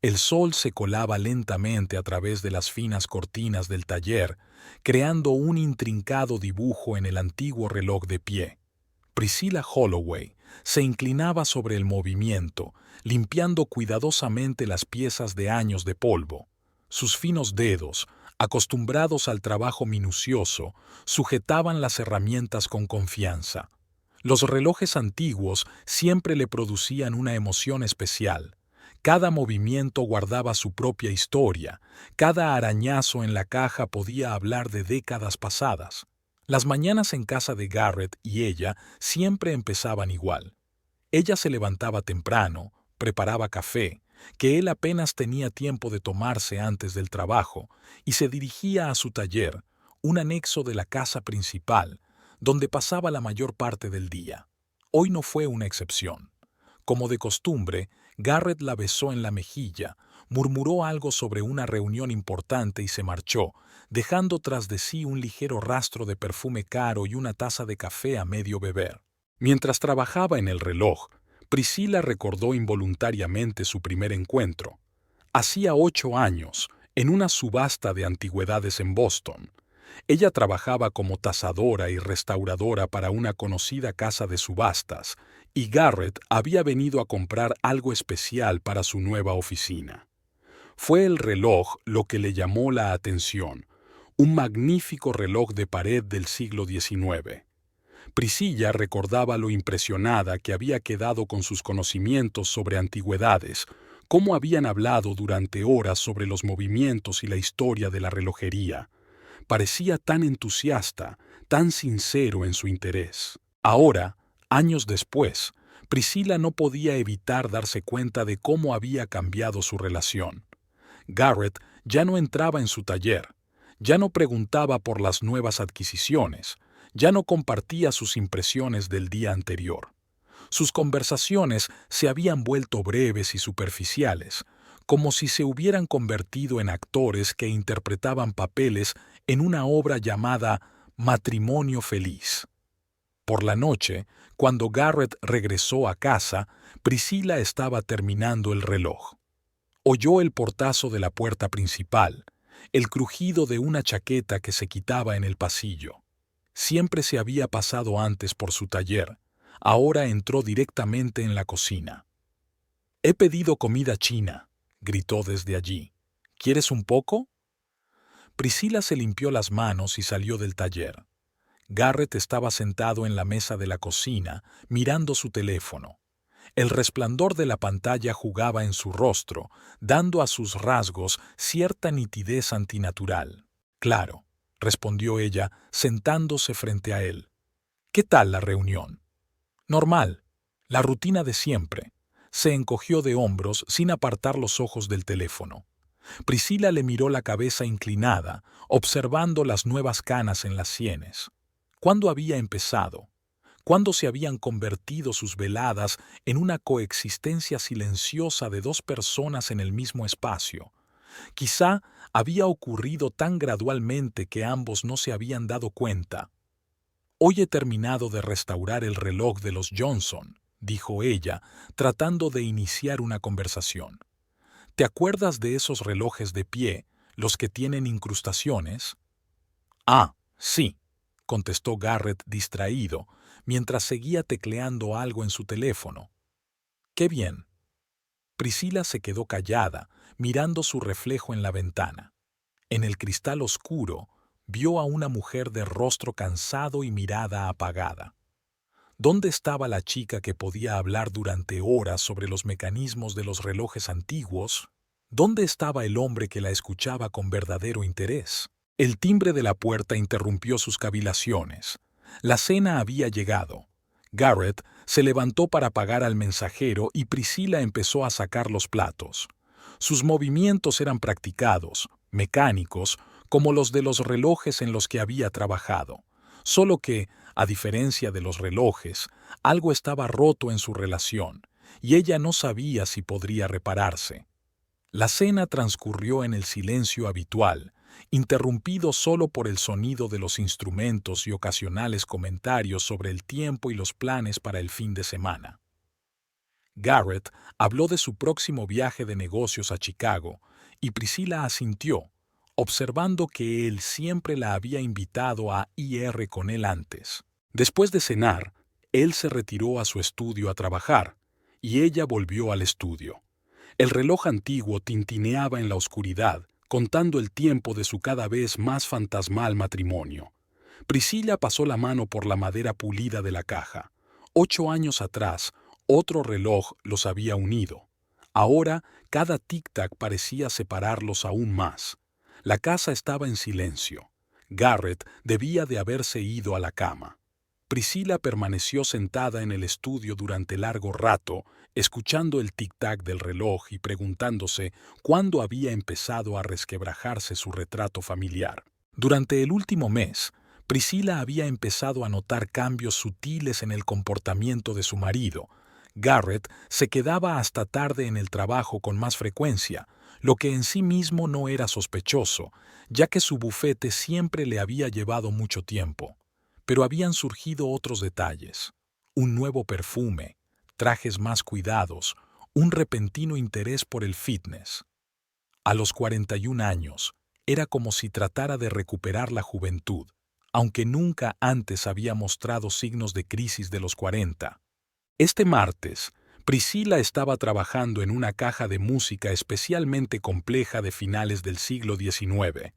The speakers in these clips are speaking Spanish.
El sol se colaba lentamente a través de las finas cortinas del taller, creando un intrincado dibujo en el antiguo reloj de pie. Priscilla Holloway se inclinaba sobre el movimiento, limpiando cuidadosamente las piezas de años de polvo. Sus finos dedos, acostumbrados al trabajo minucioso, sujetaban las herramientas con confianza. Los relojes antiguos siempre le producían una emoción especial. Cada movimiento guardaba su propia historia, cada arañazo en la caja podía hablar de décadas pasadas. Las mañanas en casa de Garrett y ella siempre empezaban igual. Ella se levantaba temprano, preparaba café, que él apenas tenía tiempo de tomarse antes del trabajo, y se dirigía a su taller, un anexo de la casa principal, donde pasaba la mayor parte del día. Hoy no fue una excepción. Como de costumbre, Garrett la besó en la mejilla, murmuró algo sobre una reunión importante y se marchó, dejando tras de sí un ligero rastro de perfume caro y una taza de café a medio beber. Mientras trabajaba en el reloj, Priscilla recordó involuntariamente su primer encuentro. Hacía 8 años, en una subasta de antigüedades en Boston. Ella trabajaba como tasadora y restauradora para una conocida casa de subastas, y Garrett había venido a comprar algo especial para su nueva oficina. Fue el reloj lo que le llamó la atención, un magnífico reloj de pared del siglo XIX. Priscilla recordaba lo impresionada que había quedado con sus conocimientos sobre antigüedades, cómo habían hablado durante horas sobre los movimientos y la historia de la relojería. Parecía tan entusiasta, tan sincero en su interés. Ahora, años después, Priscilla no podía evitar darse cuenta de cómo había cambiado su relación. Garrett ya no entraba en su taller, ya no preguntaba por las nuevas adquisiciones, ya no compartía sus impresiones del día anterior. Sus conversaciones se habían vuelto breves y superficiales, como si se hubieran convertido en actores que interpretaban papeles en una obra llamada Matrimonio Feliz. Por la noche, cuando Garrett regresó a casa, Priscilla estaba terminando el reloj. Oyó el portazo de la puerta principal, el crujido de una chaqueta que se quitaba en el pasillo. Siempre se había pasado antes por su taller, ahora entró directamente en la cocina. «He pedido comida china», gritó desde allí. «¿Quieres un poco?». Priscilla se limpió las manos y salió del taller. Garrett estaba sentado en la mesa de la cocina, mirando su teléfono. El resplandor de la pantalla jugaba en su rostro, dando a sus rasgos cierta nitidez antinatural. «Claro», respondió ella, sentándose frente a él. «¿Qué tal la reunión?». «Normal, la rutina de siempre». Se encogió de hombros sin apartar los ojos del teléfono. Priscilla le miró la cabeza inclinada, observando las nuevas canas en las sienes. ¿Cuándo había empezado? ¿Cuándo se habían convertido sus veladas en una coexistencia silenciosa de dos personas en el mismo espacio? Quizá había ocurrido tan gradualmente que ambos no se habían dado cuenta. «Hoy he terminado de restaurar el reloj de los Johnson», dijo ella, tratando de iniciar una conversación. «¿Te acuerdas de esos relojes de pie, los que tienen incrustaciones?». «Ah, sí», contestó Garrett distraído, mientras seguía tecleando algo en su teléfono. «Qué bien». Priscilla se quedó callada, mirando su reflejo en la ventana. En el cristal oscuro, vio a una mujer de rostro cansado y mirada apagada. ¿Dónde estaba la chica que podía hablar durante horas sobre los mecanismos de los relojes antiguos? ¿Dónde estaba el hombre que la escuchaba con verdadero interés? El timbre de la puerta interrumpió sus cavilaciones. La cena había llegado. Garrett se levantó para pagar al mensajero y Priscilla empezó a sacar los platos. Sus movimientos eran practicados, mecánicos, como los de los relojes en los que había trabajado. Solo que, a diferencia de los relojes, algo estaba roto en su relación, y ella no sabía si podría repararse. La cena transcurrió en el silencio habitual, interrumpido solo por el sonido de los instrumentos y ocasionales comentarios sobre el tiempo y los planes para el fin de semana. Garrett habló de su próximo viaje de negocios a Chicago, y Priscilla asintió, observando que él siempre la había invitado a ir con él antes. Después de cenar, él se retiró a su estudio a trabajar, y ella volvió al estudio. El reloj antiguo tintineaba en la oscuridad, contando el tiempo de su cada vez más fantasmal matrimonio. Priscilla pasó la mano por la madera pulida de la caja. 8 años atrás, otro reloj los había unido. Ahora, cada tic-tac parecía separarlos aún más. La casa estaba en silencio. Garrett debía de haberse ido a la cama. Priscilla permaneció sentada en el estudio durante largo rato, escuchando el tic-tac del reloj y preguntándose cuándo había empezado a resquebrajarse su retrato familiar. Durante el último mes, Priscilla había empezado a notar cambios sutiles en el comportamiento de su marido. Garrett se quedaba hasta tarde en el trabajo con más frecuencia, lo que en sí mismo no era sospechoso, ya que su bufete siempre le había llevado mucho tiempo. Pero habían surgido otros detalles: un nuevo perfume, trajes más cuidados, un repentino interés por el fitness. A los 41 años, era como si tratara de recuperar la juventud, aunque nunca antes había mostrado signos de crisis de los 40. Este martes, Priscilla estaba trabajando en una caja de música especialmente compleja de finales del siglo XIX.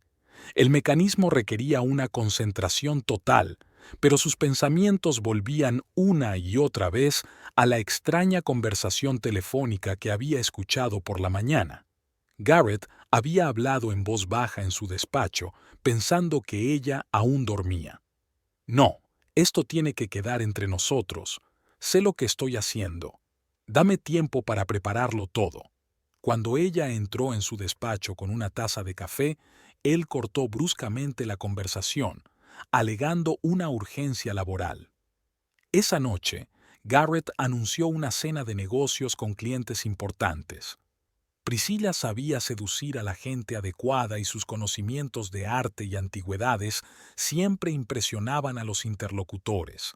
El mecanismo requería una concentración total, pero sus pensamientos volvían una y otra vez a la extraña conversación telefónica que había escuchado por la mañana. Garrett había hablado en voz baja en su despacho, pensando que ella aún dormía. «No, esto tiene que quedar entre nosotros. Sé lo que estoy haciendo. Dame tiempo para prepararlo todo». Cuando ella entró en su despacho con una taza de café, él cortó bruscamente la conversación, alegando una urgencia laboral. Esa noche, Garrett anunció una cena de negocios con clientes importantes. Priscilla sabía seducir a la gente adecuada y sus conocimientos de arte y antigüedades siempre impresionaban a los interlocutores.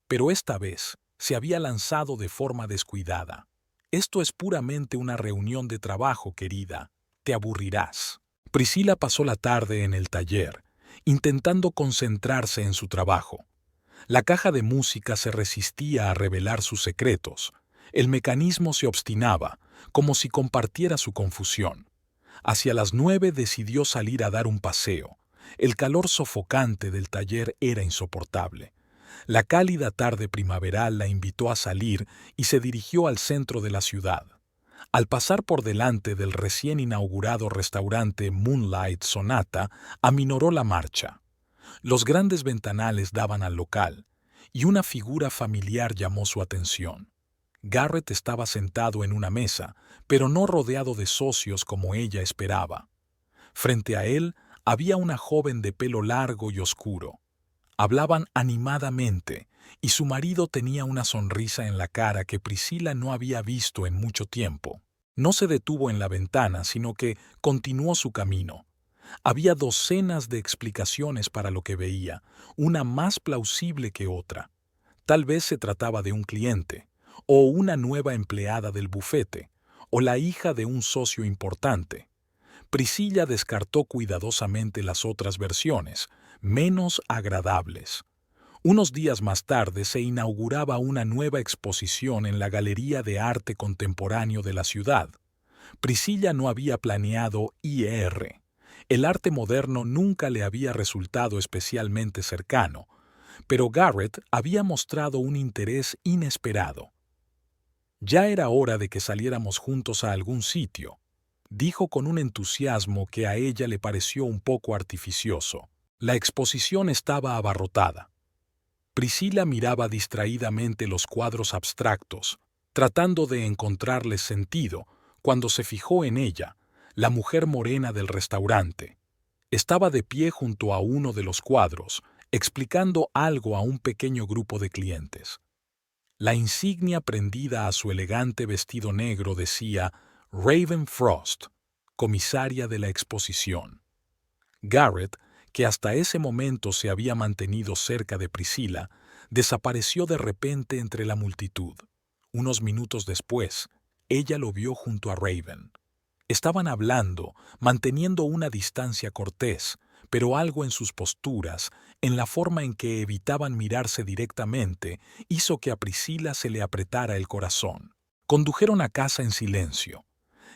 Pero esta vez se había lanzado de forma descuidada. «Esto es puramente una reunión de trabajo, querida. Te aburrirás». Priscilla pasó la tarde en el taller, intentando concentrarse en su trabajo. La caja de música se resistía a revelar sus secretos. El mecanismo se obstinaba, como si compartiera su confusión. Hacia las 9 decidió salir a dar un paseo. El calor sofocante del taller era insoportable. La cálida tarde primaveral la invitó a salir y se dirigió al centro de la ciudad. Al pasar por delante del recién inaugurado restaurante Moonlight Sonata, aminoró la marcha. Los grandes ventanales daban al local, y una figura familiar llamó su atención. Garrett estaba sentado en una mesa, pero no rodeado de socios como ella esperaba. Frente a él había una joven de pelo largo y oscuro. Hablaban animadamente, y su marido tenía una sonrisa en la cara que Priscilla no había visto en mucho tiempo. No se detuvo en la ventana, sino que continuó su camino. Había docenas de explicaciones para lo que veía, una más plausible que otra. Tal vez se trataba de un cliente, o una nueva empleada del bufete, o la hija de un socio importante. Priscilla descartó cuidadosamente las otras versiones, menos agradables. Unos días más tarde se inauguraba una nueva exposición en la Galería de Arte Contemporáneo de la ciudad. Priscilla no había planeado ir. El arte moderno nunca le había resultado especialmente cercano, pero Garrett había mostrado un interés inesperado. «Ya era hora de que saliéramos juntos a algún sitio», dijo con un entusiasmo que a ella le pareció un poco artificioso. La exposición estaba abarrotada. Priscilla miraba distraídamente los cuadros abstractos, tratando de encontrarles sentido, cuando se fijó en ella, la mujer morena del restaurante. Estaba de pie junto a uno de los cuadros, explicando algo a un pequeño grupo de clientes. La insignia prendida a su elegante vestido negro decía Raven Frost, comisaria de la exposición. Garrett, que hasta ese momento se había mantenido cerca de Priscilla, desapareció de repente entre la multitud. Unos minutos después, ella lo vio junto a Raven. Estaban hablando, manteniendo una distancia cortés, pero algo en sus posturas, en la forma en que evitaban mirarse directamente, hizo que a Priscilla se le apretara el corazón. Condujeron a casa en silencio.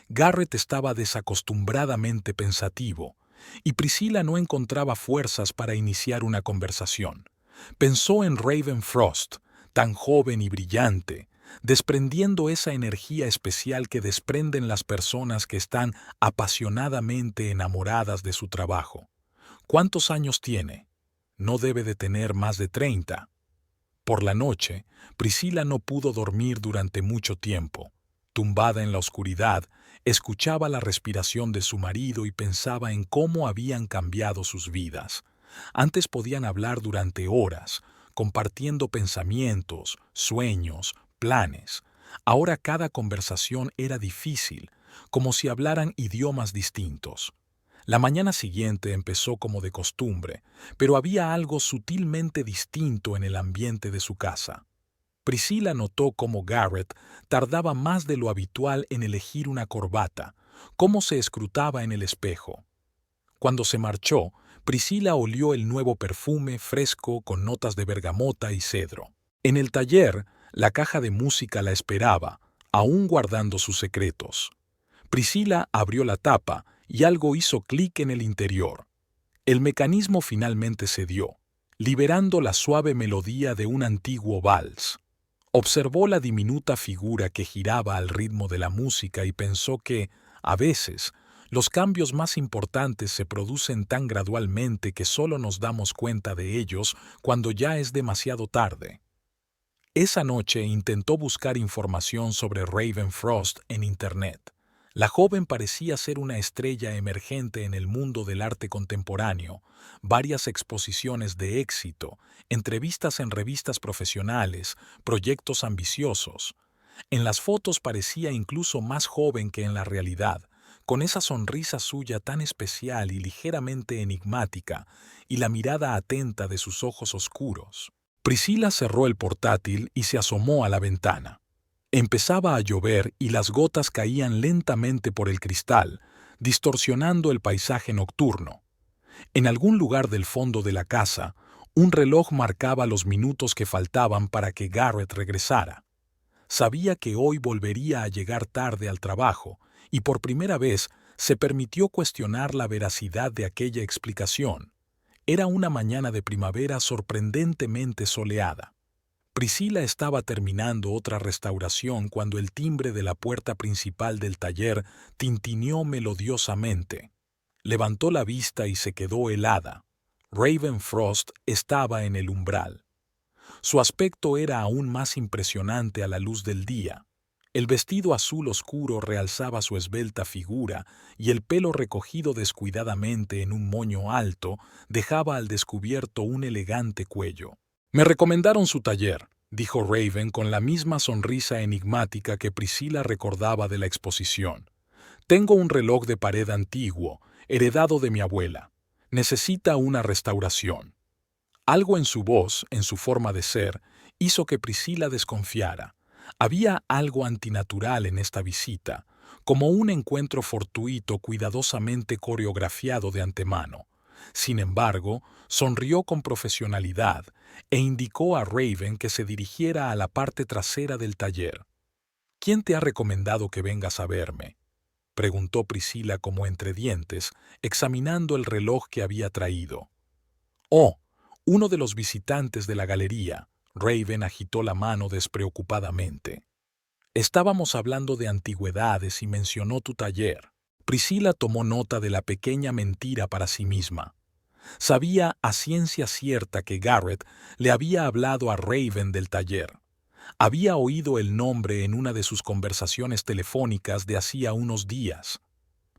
Garrett estaba desacostumbradamente pensativo, y Priscilla no encontraba fuerzas para iniciar una conversación. Pensó en Raven Frost, tan joven y brillante, desprendiendo esa energía especial que desprenden las personas que están apasionadamente enamoradas de su trabajo. ¿Cuántos años tiene? No debe de tener más de 30. Por la noche, Priscilla no pudo dormir durante mucho tiempo. Tumbada en la oscuridad, escuchaba la respiración de su marido y pensaba en cómo habían cambiado sus vidas. Antes podían hablar durante horas, compartiendo pensamientos, sueños, planes. Ahora cada conversación era difícil, como si hablaran idiomas distintos. La mañana siguiente empezó como de costumbre, pero había algo sutilmente distinto en el ambiente de su casa. Priscilla notó cómo Garrett tardaba más de lo habitual en elegir una corbata, cómo se escrutaba en el espejo. Cuando se marchó, Priscilla olió el nuevo perfume fresco con notas de bergamota y cedro. En el taller, la caja de música la esperaba, aún guardando sus secretos. Priscilla abrió la tapa y algo hizo clic en el interior. El mecanismo finalmente cedió, liberando la suave melodía de un antiguo vals. Observó la diminuta figura que giraba al ritmo de la música y pensó que, a veces, los cambios más importantes se producen tan gradualmente que solo nos damos cuenta de ellos cuando ya es demasiado tarde. Esa noche intentó buscar información sobre Raven Frost en Internet. La joven parecía ser una estrella emergente en el mundo del arte contemporáneo, varias exposiciones de éxito, entrevistas en revistas profesionales, proyectos ambiciosos. En las fotos parecía incluso más joven que en la realidad, con esa sonrisa suya tan especial y ligeramente enigmática, y la mirada atenta de sus ojos oscuros. Priscilla cerró el portátil y se asomó a la ventana. Empezaba a llover y las gotas caían lentamente por el cristal, distorsionando el paisaje nocturno. En algún lugar del fondo de la casa, un reloj marcaba los minutos que faltaban para que Garrett regresara. Sabía que hoy volvería a llegar tarde al trabajo, y por primera vez se permitió cuestionar la veracidad de aquella explicación. Era una mañana de primavera sorprendentemente soleada. Priscilla estaba terminando otra restauración cuando el timbre de la puerta principal del taller tintineó melodiosamente. Levantó la vista y se quedó helada. Raven Frost estaba en el umbral. Su aspecto era aún más impresionante a la luz del día. El vestido azul oscuro realzaba su esbelta figura y el pelo recogido descuidadamente en un moño alto dejaba al descubierto un elegante cuello. «Me recomendaron su taller», dijo Raven con la misma sonrisa enigmática que Priscilla recordaba de la exposición. «Tengo un reloj de pared antiguo, heredado de mi abuela. Necesita una restauración». Algo en su voz, en su forma de ser, hizo que Priscilla desconfiara. Había algo antinatural en esta visita, como un encuentro fortuito cuidadosamente coreografiado de antemano. Sin embargo, sonrió con profesionalidad e indicó a Raven que se dirigiera a la parte trasera del taller. «¿Quién te ha recomendado que vengas a verme?», preguntó Priscilla como entre dientes, examinando el reloj que había traído. «Oh, uno de los visitantes de la galería», Raven agitó la mano despreocupadamente. «Estábamos hablando de antigüedades y mencionó tu taller». Priscilla tomó nota de la pequeña mentira para sí misma. Sabía a ciencia cierta que Garrett le había hablado a Raven del taller. Había oído el nombre en una de sus conversaciones telefónicas de hacía unos días.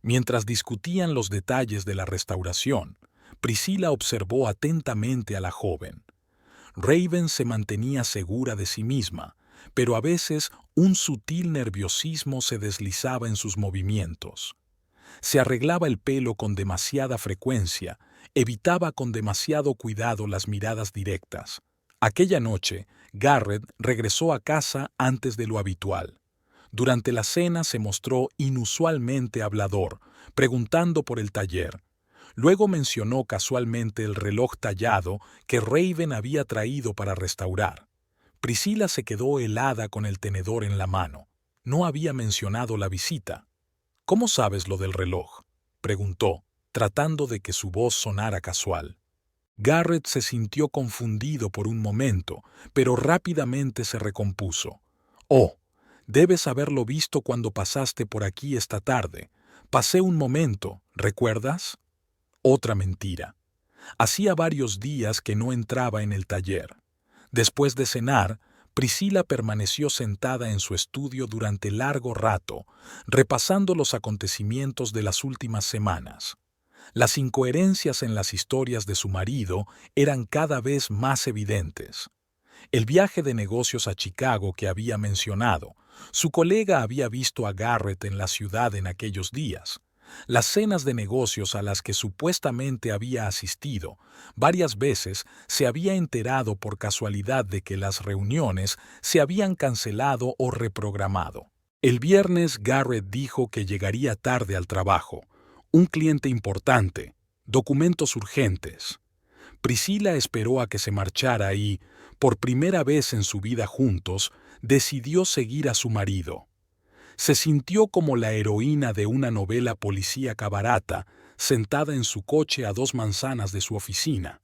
Mientras discutían los detalles de la restauración, Priscilla observó atentamente a la joven. Raven se mantenía segura de sí misma, pero a veces un sutil nerviosismo se deslizaba en sus movimientos. Se arreglaba el pelo con demasiada frecuencia, evitaba con demasiado cuidado las miradas directas. Aquella noche, Garrett regresó a casa antes de lo habitual. Durante la cena se mostró inusualmente hablador, preguntando por el taller. Luego mencionó casualmente el reloj tallado que Raven había traído para restaurar. Priscilla se quedó helada con el tenedor en la mano. No había mencionado la visita. ¿Cómo sabes lo del reloj?, preguntó, tratando de que su voz sonara casual. Garrett se sintió confundido por un momento, pero rápidamente se recompuso. «Oh, debes haberlo visto cuando pasaste por aquí esta tarde. Pasé un momento, ¿recuerdas?». Otra mentira. Hacía varios días que no entraba en el taller. Después de cenar, Priscilla permaneció sentada en su estudio durante largo rato, repasando los acontecimientos de las últimas semanas. Las incoherencias en las historias de su marido eran cada vez más evidentes. El viaje de negocios a Chicago que había mencionado, su colega había visto a Garrett en la ciudad en aquellos días. Las cenas de negocios a las que supuestamente había asistido, varias veces se había enterado por casualidad de que las reuniones se habían cancelado o reprogramado. El viernes Garrett dijo que llegaría tarde al trabajo. Un cliente importante, documentos urgentes. Priscilla esperó a que se marchara y, por primera vez en su vida juntos, decidió seguir a su marido. Se sintió como la heroína de una novela policíaca barata, sentada en su coche a 2 manzanas de su oficina.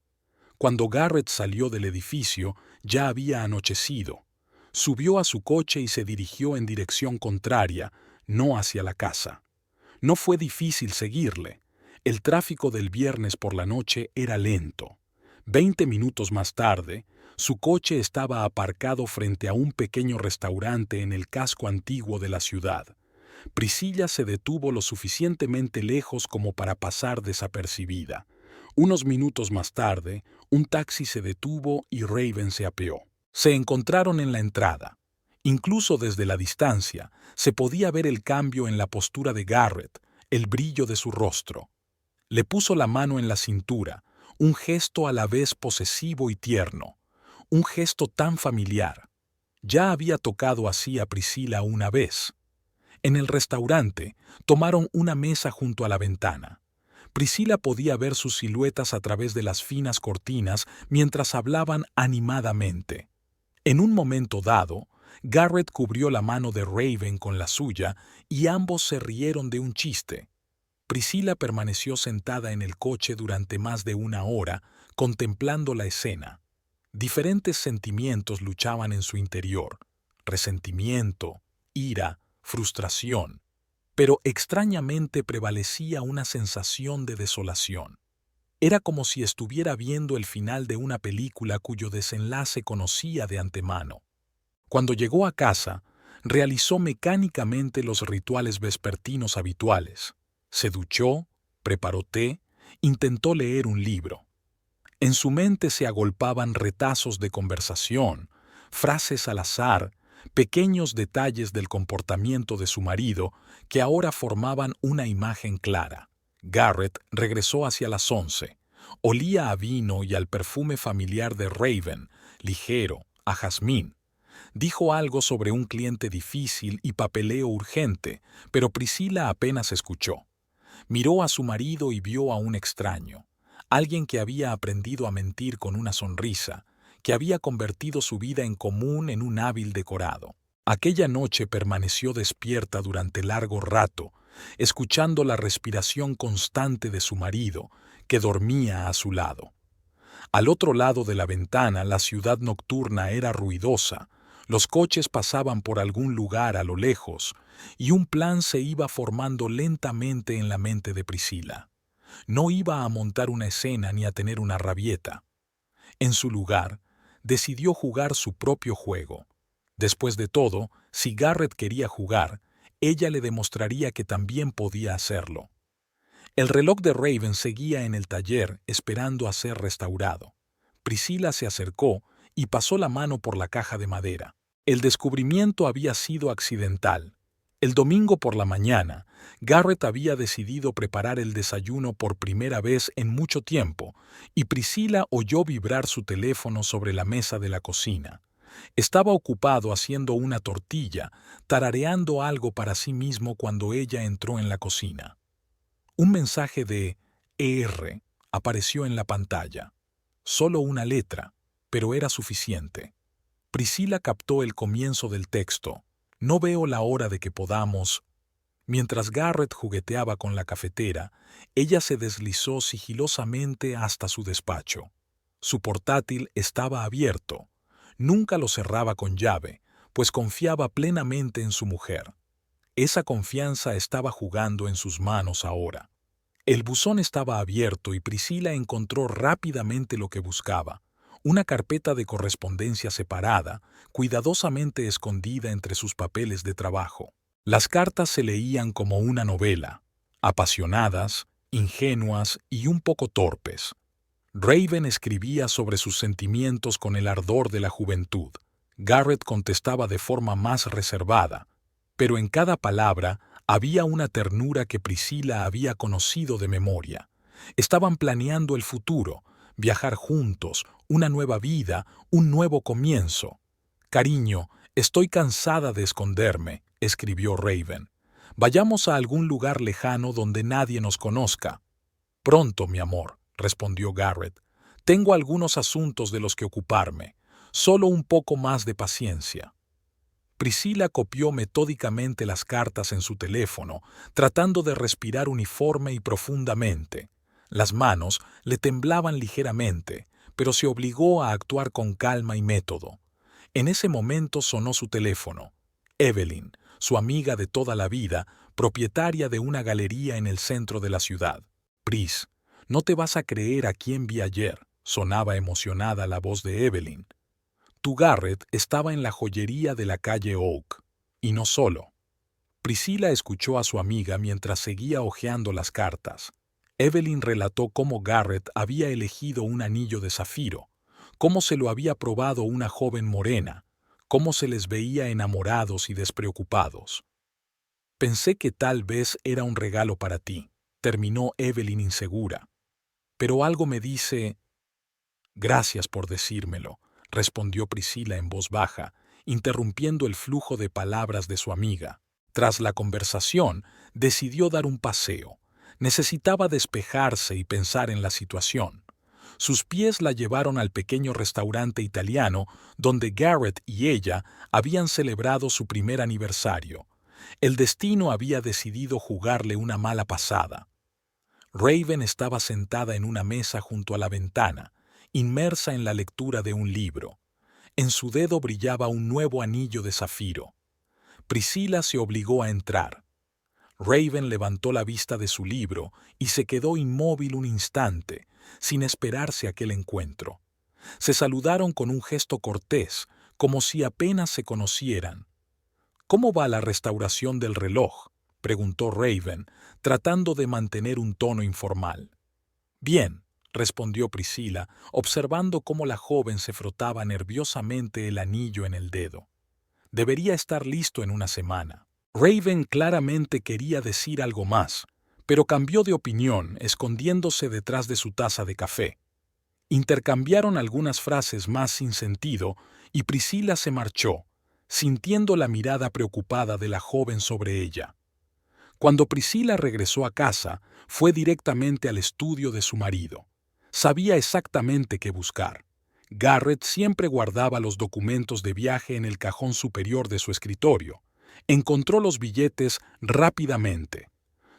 Cuando Garrett salió del edificio, ya había anochecido. Subió a su coche y se dirigió en dirección contraria, no hacia la casa. No fue difícil seguirle. El tráfico del viernes por la noche era lento. 20 minutos más tarde, su coche estaba aparcado frente a un pequeño restaurante en el casco antiguo de la ciudad. Priscilla se detuvo lo suficientemente lejos como para pasar desapercibida. Unos minutos más tarde, un taxi se detuvo y Raven se apeó. Se encontraron en la entrada. Incluso desde la distancia, se podía ver el cambio en la postura de Garrett, el brillo de su rostro. Le puso la mano en la cintura, un gesto a la vez posesivo y tierno, un gesto tan familiar. Ya había tocado así a Priscilla una vez. En el restaurante, tomaron una mesa junto a la ventana. Priscilla podía ver sus siluetas a través de las finas cortinas mientras hablaban animadamente. En un momento dado, Garrett cubrió la mano de Raven con la suya y ambos se rieron de un chiste. Priscilla permaneció sentada en el coche durante más de 1 hora, contemplando la escena. Diferentes sentimientos luchaban en su interior: resentimiento, ira, frustración. Pero extrañamente prevalecía una sensación de desolación. Era como si estuviera viendo el final de una película cuyo desenlace conocía de antemano. Cuando llegó a casa, realizó mecánicamente los rituales vespertinos habituales. Se duchó, preparó té, intentó leer un libro. En su mente se agolpaban retazos de conversación, frases al azar, pequeños detalles del comportamiento de su marido que ahora formaban una imagen clara. Garrett regresó hacia las 11. Olía a vino y al perfume familiar de Raven, ligero, a jazmín. Dijo algo sobre un cliente difícil y papeleo urgente, pero Priscilla apenas escuchó. Miró a su marido y vio a un extraño, alguien que había aprendido a mentir con una sonrisa, que había convertido su vida en común en un hábil decorado. Aquella noche permaneció despierta durante largo rato, escuchando la respiración constante de su marido, que dormía a su lado. Al otro lado de la ventana, la ciudad nocturna era ruidosa. Los coches pasaban por algún lugar a lo lejos, y un plan se iba formando lentamente en la mente de Priscilla. No iba a montar una escena ni a tener una rabieta. En su lugar, decidió jugar su propio juego. Después de todo, si Garrett quería jugar, ella le demostraría que también podía hacerlo. El reloj de Raven seguía en el taller esperando a ser restaurado. Priscilla se acercó y pasó la mano por la caja de madera. El descubrimiento había sido accidental. El domingo por la mañana, Garrett había decidido preparar el desayuno por primera vez en mucho tiempo, y Priscilla oyó vibrar su teléfono sobre la mesa de la cocina. Estaba ocupado haciendo una tortilla, tarareando algo para sí mismo cuando ella entró en la cocina. Un mensaje de ER apareció en la pantalla. Solo una letra, pero era suficiente. Priscilla captó el comienzo del texto. No veo la hora de que podamos. Mientras Garrett jugueteaba con la cafetera, ella se deslizó sigilosamente hasta su despacho. Su portátil estaba abierto. Nunca lo cerraba con llave, pues confiaba plenamente en su mujer. Esa confianza estaba jugando en sus manos ahora. El buzón estaba abierto y Priscilla encontró rápidamente lo que buscaba: una carpeta de correspondencia separada, cuidadosamente escondida entre sus papeles de trabajo. Las cartas se leían como una novela, apasionadas, ingenuas y un poco torpes. Raven escribía sobre sus sentimientos con el ardor de la juventud. Garrett contestaba de forma más reservada, pero en cada palabra había una ternura que Priscilla había conocido de memoria. Estaban planeando el futuro, viajar juntos, una nueva vida, un nuevo comienzo. «Cariño, estoy cansada de esconderme», escribió Raven. «Vayamos a algún lugar lejano donde nadie nos conozca». «Pronto, mi amor», respondió Garrett. «Tengo algunos asuntos de los que ocuparme. Solo un poco más de paciencia». Priscilla copió metódicamente las cartas en su teléfono, tratando de respirar uniforme y profundamente. Las manos le temblaban ligeramente, pero se obligó a actuar con calma y método. En ese momento sonó su teléfono. Evelyn, su amiga de toda la vida, propietaria de una galería en el centro de la ciudad. «Pris, no te vas a creer a quién vi ayer», sonaba emocionada la voz de Evelyn. «Tu Garrett estaba en la joyería de la calle Oak. Y no solo». Priscilla escuchó a su amiga mientras seguía hojeando las cartas. Evelyn relató cómo Garrett había elegido un anillo de zafiro, cómo se lo había probado una joven morena, cómo se les veía enamorados y despreocupados. «Pensé que tal vez era un regalo para ti», terminó Evelyn insegura. «Pero algo me dice...». «Gracias por decírmelo», respondió Priscilla en voz baja, interrumpiendo el flujo de palabras de su amiga. Tras la conversación, decidió dar un paseo. Necesitaba despejarse y pensar en la situación. Sus pies la llevaron al pequeño restaurante italiano donde Garrett y ella habían celebrado su primer aniversario. El destino había decidido jugarle una mala pasada. Raven estaba sentada en una mesa junto a la ventana, inmersa en la lectura de un libro. En su dedo brillaba un nuevo anillo de zafiro. Priscilla se obligó a entrar. Raven levantó la vista de su libro y se quedó inmóvil un instante, sin esperarse aquel encuentro. Se saludaron con un gesto cortés, como si apenas se conocieran. «¿Cómo va la restauración del reloj?», preguntó Raven, tratando de mantener un tono informal. «Bien», respondió Priscilla, observando cómo la joven se frotaba nerviosamente el anillo en el dedo. «Debería estar listo en una semana». Raven claramente quería decir algo más, pero cambió de opinión, escondiéndose detrás de su taza de café. Intercambiaron algunas frases más sin sentido y Priscilla se marchó, sintiendo la mirada preocupada de la joven sobre ella. Cuando Priscilla regresó a casa, fue directamente al estudio de su marido. Sabía exactamente qué buscar. Garrett siempre guardaba los documentos de viaje en el cajón superior de su escritorio. Encontró los billetes rápidamente.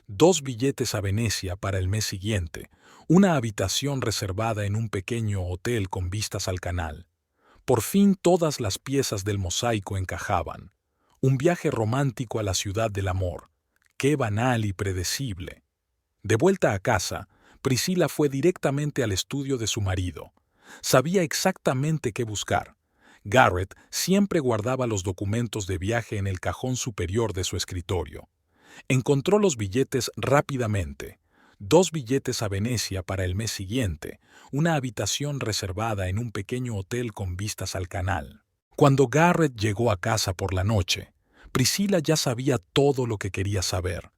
2 billetes a Venecia para el mes siguiente, una habitación reservada en un pequeño hotel con vistas al canal. Por fin todas las piezas del mosaico encajaban. Un viaje romántico a la ciudad del amor. Qué banal y predecible. De vuelta a casa, Priscilla fue directamente al estudio de su marido. Sabía exactamente qué buscar. Garrett siempre guardaba los documentos de viaje en el cajón superior de su escritorio. Encontró los billetes rápidamente. 2 billetes a Venecia para el mes siguiente, una habitación reservada en un pequeño hotel con vistas al canal. Cuando Garrett llegó a casa por la noche, Priscila ya sabía todo lo que quería saber.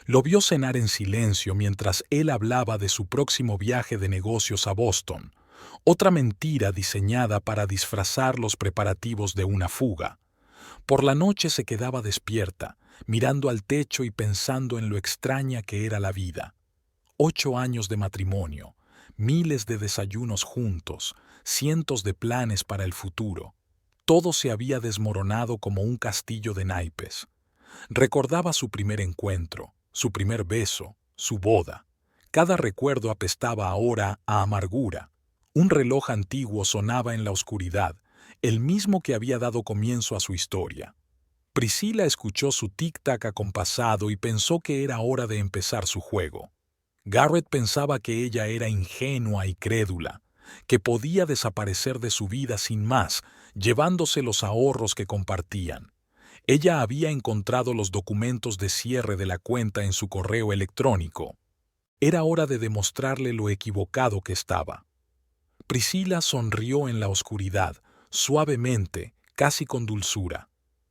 Lo vio cenar en silencio mientras él hablaba de su próximo viaje de negocios a Boston, otra mentira diseñada para disfrazar los preparativos de una fuga. Por la noche se quedaba despierta, mirando al techo y pensando en lo extraña que era la vida. 8 años de matrimonio, miles de desayunos juntos, cientos de planes para el futuro. Todo se había desmoronado como un castillo de naipes. Recordaba su primer encuentro, su primer beso, su boda. Cada recuerdo apestaba ahora a amargura. Un reloj antiguo sonaba en la oscuridad, el mismo que había dado comienzo a su historia. Priscila escuchó su tic-tac acompasado y pensó que era hora de empezar su juego. Garrett pensaba que ella era ingenua y crédula, que podía desaparecer de su vida sin más, llevándose los ahorros que compartían. Ella había encontrado los documentos de cierre de la cuenta en su correo electrónico. Era hora de demostrarle lo equivocado que estaba. Priscila sonrió en la oscuridad, suavemente, casi con dulzura.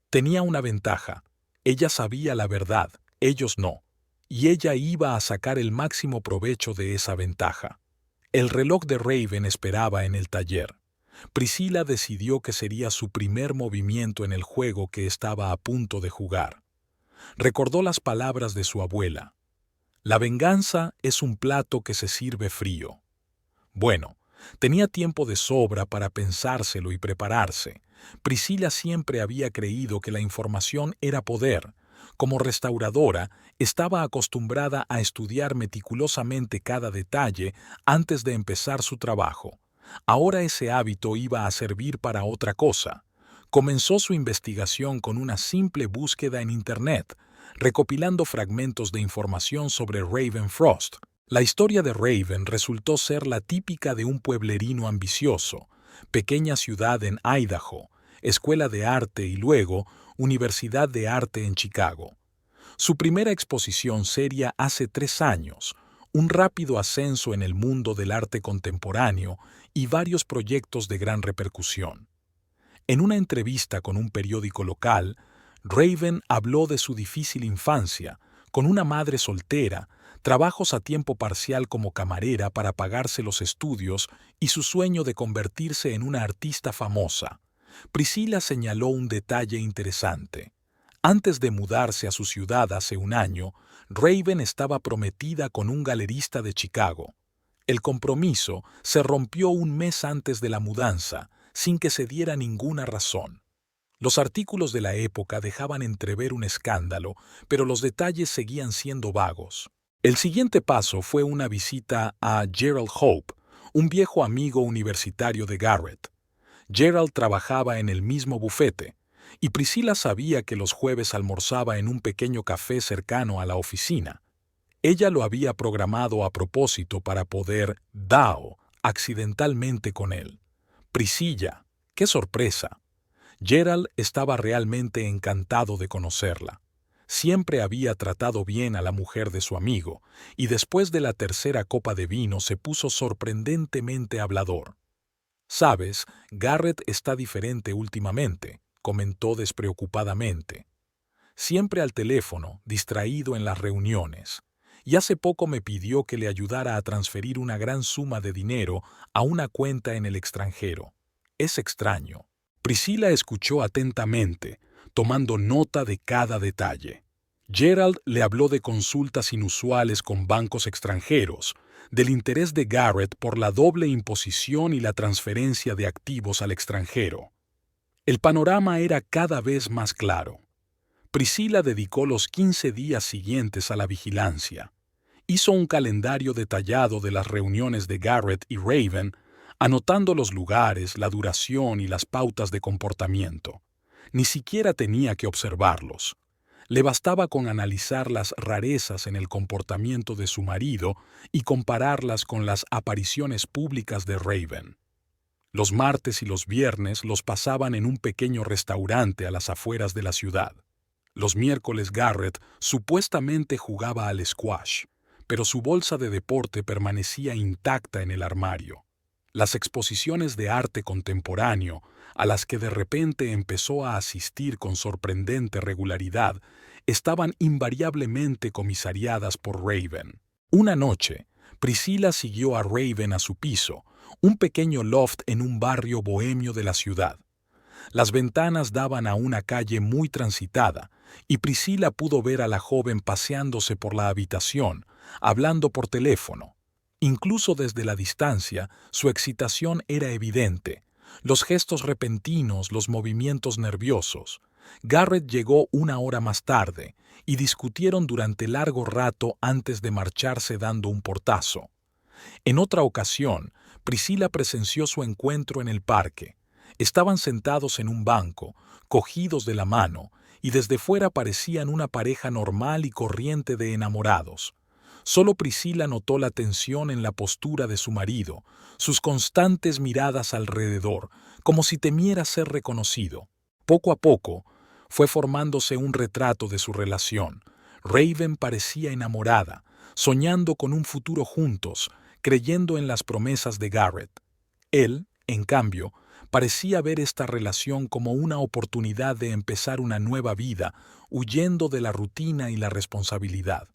Tenía una ventaja. Ella sabía la verdad, ellos no. Y ella iba a sacar el máximo provecho de esa ventaja. El reloj de Raven esperaba en el taller. Priscila decidió que sería su primer movimiento en el juego que estaba a punto de jugar. Recordó las palabras de su abuela. La venganza es un plato que se sirve frío. Bueno, tenía tiempo de sobra para pensárselo y prepararse. Priscila siempre había creído que la información era poder. Como restauradora, estaba acostumbrada a estudiar meticulosamente cada detalle antes de empezar su trabajo. Ahora ese hábito iba a servir para otra cosa. Comenzó su investigación con una simple búsqueda en Internet, recopilando fragmentos de información sobre Raven Frost. La historia de Raven resultó ser la típica de un pueblerino ambicioso, pequeña ciudad en Idaho, escuela de arte y luego Universidad de Arte en Chicago. Su primera exposición seria hace 3 años, un rápido ascenso en el mundo del arte contemporáneo y varios proyectos de gran repercusión. En una entrevista con un periódico local, Raven habló de su difícil infancia, con una madre soltera, trabajos a tiempo parcial como camarera para pagarse los estudios y su sueño de convertirse en una artista famosa. Priscila señaló un detalle interesante. Antes de mudarse a su ciudad hace 1 año, Raven estaba prometida con un galerista de Chicago. El compromiso se rompió 1 mes antes de la mudanza, sin que se diera ninguna razón. Los artículos de la época dejaban entrever un escándalo, pero los detalles seguían siendo vagos. El siguiente paso fue una visita a Gerald Hope, un viejo amigo universitario de Garrett. Gerald trabajaba en el mismo bufete, y Priscila sabía que los jueves almorzaba en un pequeño café cercano a la oficina. Ella lo había programado a propósito para poder dao accidentalmente con él. Priscilla, ¡qué sorpresa! Gerald estaba realmente encantado de conocerla. Siempre había tratado bien a la mujer de su amigo, y después de la 3ª copa de vino se puso sorprendentemente hablador. «Sabes, Garrett está diferente últimamente», comentó despreocupadamente. «Siempre al teléfono, distraído en las reuniones. Y hace poco me pidió que le ayudara a transferir una gran suma de dinero a una cuenta en el extranjero. Es extraño». Priscila escuchó atentamente, tomando nota de cada detalle. Gerald le habló de consultas inusuales con bancos extranjeros, del interés de Garrett por la doble imposición y la transferencia de activos al extranjero. El panorama era cada vez más claro. Priscila dedicó los 15 días siguientes a la vigilancia. Hizo un calendario detallado de las reuniones de Garrett y Raven, anotando los lugares, la duración y las pautas de comportamiento. Ni siquiera tenía que observarlos. Le bastaba con analizar las rarezas en el comportamiento de su marido y compararlas con las apariciones públicas de Raven. Los martes y los viernes los pasaban en un pequeño restaurante a las afueras de la ciudad. Los miércoles Garrett supuestamente jugaba al squash, pero su bolsa de deporte permanecía intacta en el armario. Las exposiciones de arte contemporáneo, a las que de repente empezó a asistir con sorprendente regularidad, estaban invariablemente comisariadas por Raven. Una noche, Priscilla siguió a Raven a su piso, un pequeño loft en un barrio bohemio de la ciudad. Las ventanas daban a una calle muy transitada, y Priscilla pudo ver a la joven paseándose por la habitación, hablando por teléfono. Incluso desde la distancia, su excitación era evidente. Los gestos repentinos, los movimientos nerviosos. Garrett llegó una hora más tarde, y discutieron durante largo rato antes de marcharse dando un portazo. En otra ocasión, Priscilla presenció su encuentro en el parque. Estaban sentados en un banco, cogidos de la mano, y desde fuera parecían una pareja normal y corriente de enamorados. Solo Priscilla notó la tensión en la postura de su marido, sus constantes miradas alrededor, como si temiera ser reconocido. Poco a poco, fue formándose un retrato de su relación. Raven parecía enamorada, soñando con un futuro juntos, creyendo en las promesas de Garrett. Él, en cambio, parecía ver esta relación como una oportunidad de empezar una nueva vida, huyendo de la rutina y la responsabilidad.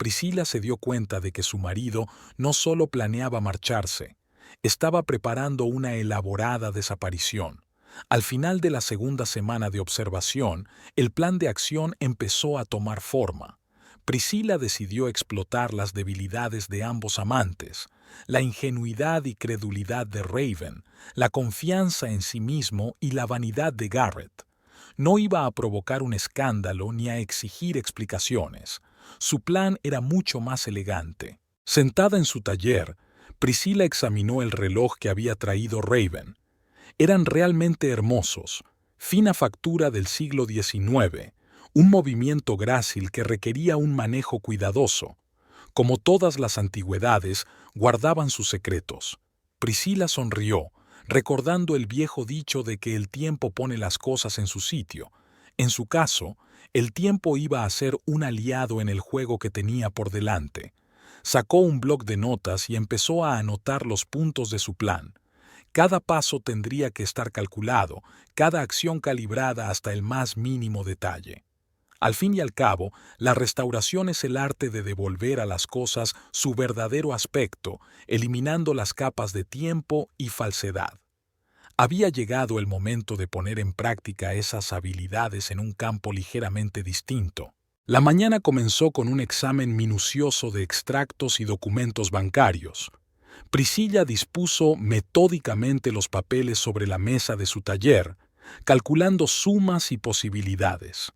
Priscilla se dio cuenta de que su marido no solo planeaba marcharse, estaba preparando una elaborada desaparición. Al final de la segunda semana de observación, el plan de acción empezó a tomar forma. Priscilla decidió explotar las debilidades de ambos amantes, la ingenuidad y credulidad de Raven, la confianza en sí mismo y la vanidad de Garrett. No iba a provocar un escándalo ni a exigir explicaciones. Su plan era mucho más elegante. Sentada en su taller, Priscilla examinó el reloj que había traído Raven. Eran realmente hermosos, fina factura del siglo XIX, un movimiento grácil que requería un manejo cuidadoso. Como todas las antigüedades, guardaban sus secretos. Priscilla sonrió, recordando el viejo dicho de que el tiempo pone las cosas en su sitio. En su caso, el tiempo iba a ser un aliado en el juego que tenía por delante. Sacó un bloc de notas y empezó a anotar los puntos de su plan. Cada paso tendría que estar calculado, cada acción calibrada hasta el más mínimo detalle. Al fin y al cabo, la restauración es el arte de devolver a las cosas su verdadero aspecto, eliminando las capas de tiempo y falsedad. Había llegado el momento de poner en práctica esas habilidades en un campo ligeramente distinto. La mañana comenzó con un examen minucioso de extractos y documentos bancarios. Priscilla dispuso metódicamente los papeles sobre la mesa de su taller, calculando sumas y posibilidades.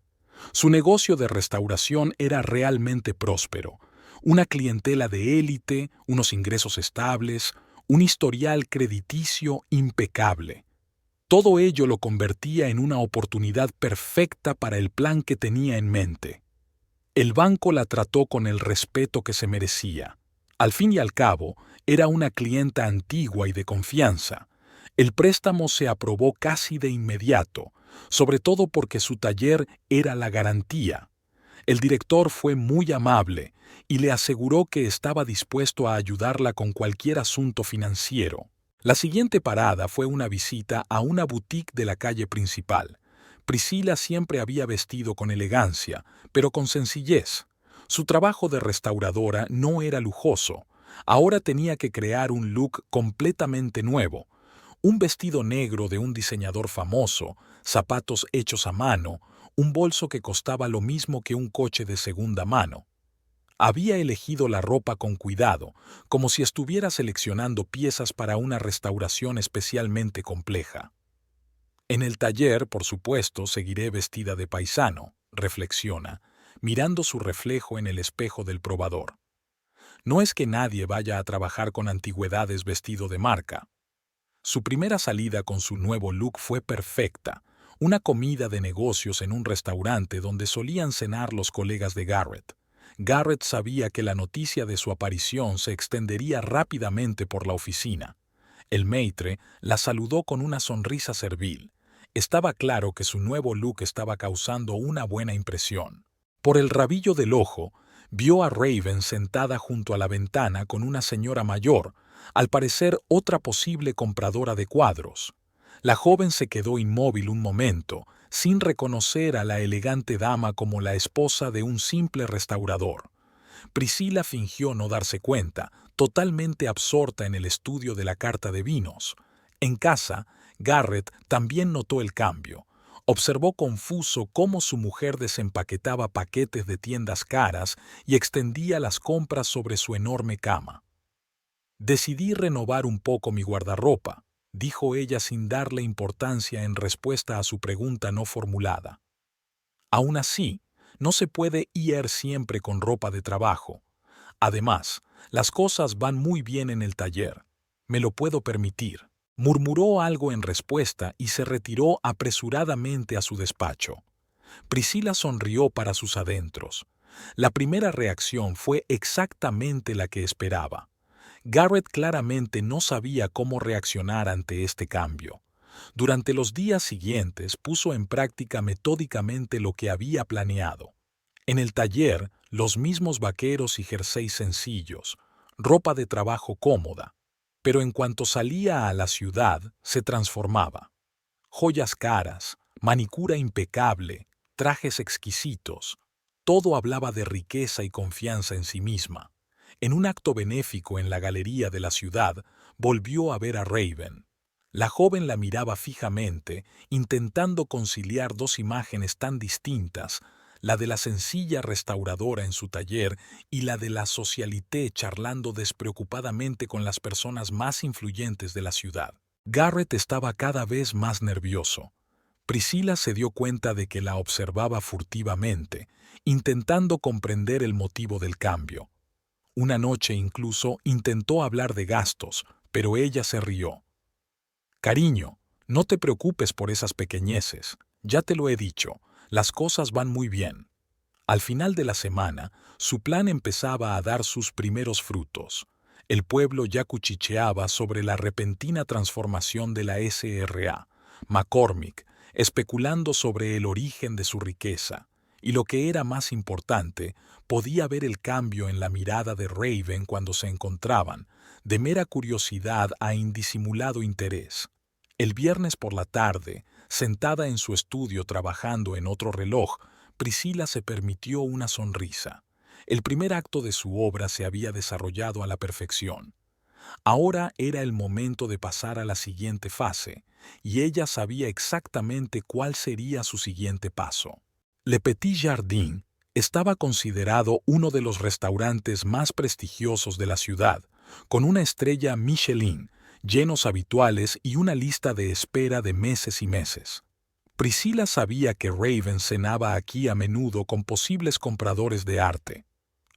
Su negocio de restauración era realmente próspero, una clientela de élite, unos ingresos estables, un historial crediticio impecable. Todo ello lo convertía en una oportunidad perfecta para el plan que tenía en mente. El banco la trató con el respeto que se merecía. Al fin y al cabo, era una clienta antigua y de confianza. El préstamo se aprobó casi de inmediato, sobre todo porque su taller era la garantía. El director fue muy amable y le aseguró que estaba dispuesto a ayudarla con cualquier asunto financiero. La siguiente parada fue una visita a una boutique de la calle principal. Priscilla siempre había vestido con elegancia, pero con sencillez. Su trabajo de restauradora no era lujoso. Ahora tenía que crear un look completamente nuevo. Un vestido negro de un diseñador famoso, zapatos hechos a mano, un bolso que costaba lo mismo que un coche de segunda mano. Había elegido la ropa con cuidado, como si estuviera seleccionando piezas para una restauración especialmente compleja. En el taller, por supuesto, seguiré vestida de paisano, reflexiona, mirando su reflejo en el espejo del probador. No es que nadie vaya a trabajar con antigüedades vestido de marca. Su primera salida con su nuevo look fue perfecta, una comida de negocios en un restaurante donde solían cenar los colegas de Garrett. Garrett sabía que la noticia de su aparición se extendería rápidamente por la oficina. El maître la saludó con una sonrisa servil. Estaba claro que su nuevo look estaba causando una buena impresión. Por el rabillo del ojo, Vio a Raven sentada junto a la ventana con una señora mayor, al parecer otra posible compradora de cuadros. La joven se quedó inmóvil un momento, sin reconocer a la elegante dama como la esposa de un simple restaurador. Priscila fingió no darse cuenta, totalmente absorta en el estudio de la carta de vinos. En casa, Garrett también notó el cambio. Observó confuso cómo su mujer desempaquetaba paquetes de tiendas caras y extendía las compras sobre su enorme cama. «Decidí renovar un poco mi guardarropa», dijo ella sin darle importancia en respuesta a su pregunta no formulada. «Aún así, no se puede ir siempre con ropa de trabajo. Además, las cosas van muy bien en el taller. Me lo puedo permitir». Murmuró algo en respuesta y se retiró apresuradamente a su despacho. Priscila sonrió para sus adentros. La primera reacción fue exactamente la que esperaba. Garrett claramente no sabía cómo reaccionar ante este cambio. Durante los días siguientes puso en práctica metódicamente lo que había planeado. En el taller, los mismos vaqueros y jerseys sencillos, ropa de trabajo cómoda. Pero en cuanto salía a la ciudad, se transformaba. Joyas caras, manicura impecable, trajes exquisitos. Todo hablaba de riqueza y confianza en sí misma. En un acto benéfico en la galería de la ciudad, volvió a ver a Raven. La joven la miraba fijamente, intentando conciliar dos imágenes tan distintas, la de la sencilla restauradora en su taller y la de la socialité charlando despreocupadamente con las personas más influyentes de la ciudad. Garrett estaba cada vez más nervioso. Priscila se dio cuenta de que la observaba furtivamente, intentando comprender el motivo del cambio. Una noche incluso intentó hablar de gastos, pero ella se rió. «Cariño, no te preocupes por esas pequeñeces. Ya te lo he dicho, las cosas van muy bien». Al final de la semana, su plan empezaba a dar sus primeros frutos. El pueblo ya cuchicheaba sobre la repentina transformación de la SRA, McCormick, especulando sobre el origen de su riqueza. Y lo que era más importante, podía ver el cambio en la mirada de Raven cuando se encontraban, de mera curiosidad a indisimulado interés. El viernes por la tarde, sentada en su estudio trabajando en otro reloj, Priscila se permitió una sonrisa. El primer acto de su obra se había desarrollado a la perfección. Ahora era el momento de pasar a la siguiente fase, y ella sabía exactamente cuál sería su siguiente paso. Le Petit Jardin estaba considerado uno de los restaurantes más prestigiosos de la ciudad, con una estrella Michelin, llenos habituales y una lista de espera de meses y meses. Priscila sabía que Raven cenaba aquí a menudo con posibles compradores de arte.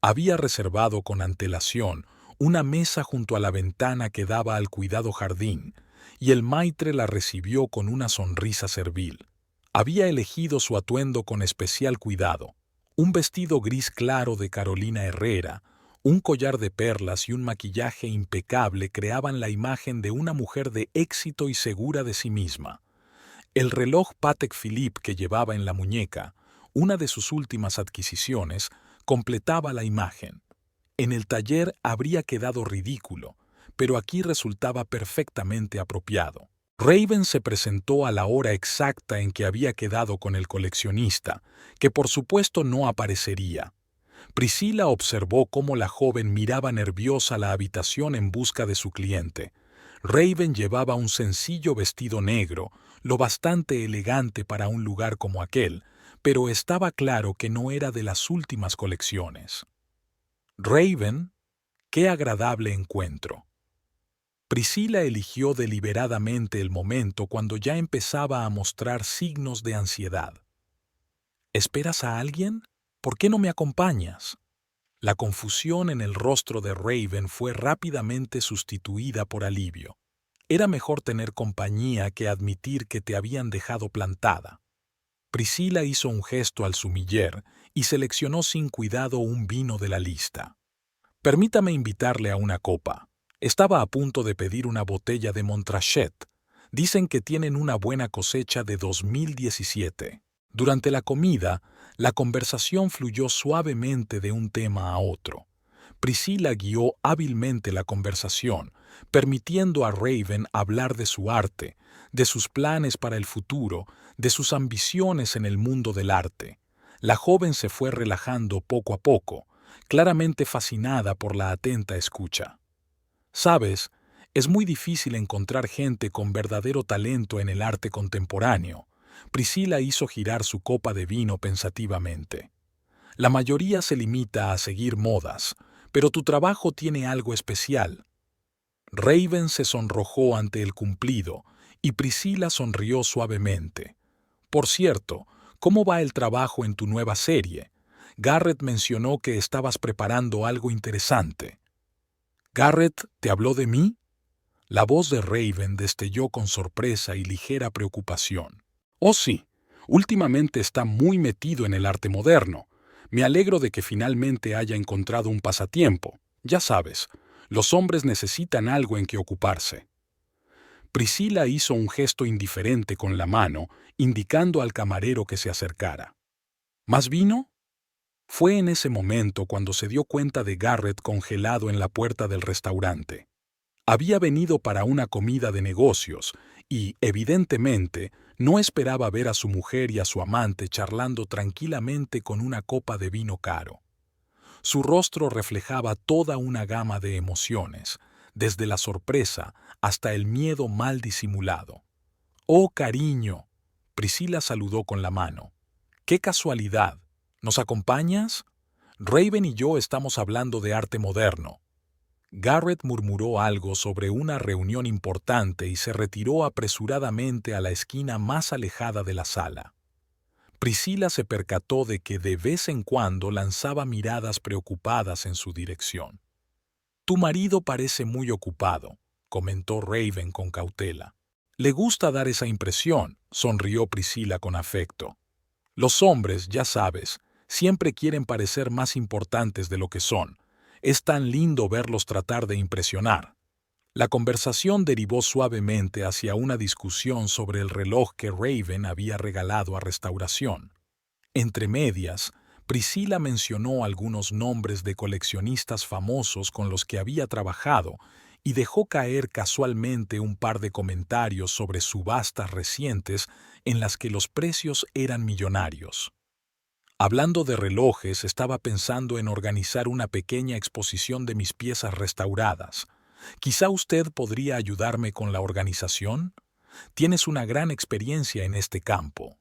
Había reservado con antelación una mesa junto a la ventana que daba al cuidado jardín, y el maitre la recibió con una sonrisa servil. Había elegido su atuendo con especial cuidado. Un vestido gris claro de Carolina Herrera, un collar de perlas y un maquillaje impecable creaban la imagen de una mujer de éxito y segura de sí misma. El reloj Patek Philippe que llevaba en la muñeca, una de sus últimas adquisiciones, completaba la imagen. En el taller habría quedado ridículo, pero aquí resultaba perfectamente apropiado. Raven se presentó a la hora exacta en que había quedado con el coleccionista, que por supuesto no aparecería. Priscila observó cómo la joven miraba nerviosa la habitación en busca de su cliente. Raven llevaba un sencillo vestido negro, lo bastante elegante para un lugar como aquel, pero estaba claro que no era de las últimas colecciones. Raven, qué agradable encuentro. Priscila eligió deliberadamente el momento cuando ya empezaba a mostrar signos de ansiedad. ¿Esperas a alguien? ¿Por qué no me acompañas? La confusión en el rostro de Raven fue rápidamente sustituida por alivio. Era mejor tener compañía que admitir que te habían dejado plantada. Priscila hizo un gesto al sumiller y seleccionó sin cuidado un vino de la lista. «Permítame invitarle a una copa. Estaba a punto de pedir una botella de Montrachet. Dicen que tienen una buena cosecha de 2017. Durante la comida, la conversación fluyó suavemente de un tema a otro. Priscilla guió hábilmente la conversación, permitiendo a Raven hablar de su arte, de sus planes para el futuro, de sus ambiciones en el mundo del arte. La joven se fue relajando poco a poco, claramente fascinada por la atenta escucha. Sabes, es muy difícil encontrar gente con verdadero talento en el arte contemporáneo. Priscilla hizo girar su copa de vino pensativamente. La mayoría se limita a seguir modas, pero tu trabajo tiene algo especial. Raven se sonrojó ante el cumplido y Priscilla sonrió suavemente. Por cierto, ¿cómo va el trabajo en tu nueva serie? Garrett mencionó que estabas preparando algo interesante. ¿Garrett te habló de mí? La voz de Raven destelló con sorpresa y ligera preocupación. Oh sí, últimamente está muy metido en el arte moderno. Me alegro de que finalmente haya encontrado un pasatiempo. Ya sabes, los hombres necesitan algo en que ocuparse. Priscilla hizo un gesto indiferente con la mano, indicando al camarero que se acercara. ¿Más vino? Fue en ese momento cuando se dio cuenta de Garrett congelado en la puerta del restaurante. Había venido para una comida de negocios y, evidentemente, no esperaba ver a su mujer y a su amante charlando tranquilamente con una copa de vino caro. Su rostro reflejaba toda una gama de emociones, desde la sorpresa hasta el miedo mal disimulado. «Oh, cariño», Priscilla saludó con la mano. «¡Qué casualidad! ¿Nos acompañas? Raven y yo estamos hablando de arte moderno». Garrett murmuró algo sobre una reunión importante y se retiró apresuradamente a la esquina más alejada de la sala. Priscilla se percató de que de vez en cuando lanzaba miradas preocupadas en su dirección. «Tu marido parece muy ocupado», comentó Raven con cautela. «Le gusta dar esa impresión», sonrió Priscilla con afecto. «Los hombres, ya sabes, siempre quieren parecer más importantes de lo que son. Es tan lindo verlos tratar de impresionar». La conversación derivó suavemente hacia una discusión sobre el reloj que Raven había regalado a Restauración. Entre medias, Priscilla mencionó algunos nombres de coleccionistas famosos con los que había trabajado y dejó caer casualmente un par de comentarios sobre subastas recientes en las que los precios eran millonarios. Hablando de relojes, estaba pensando en organizar una pequeña exposición de mis piezas restauradas. Quizá usted podría ayudarme con la organización. Tienes una gran experiencia en este campo.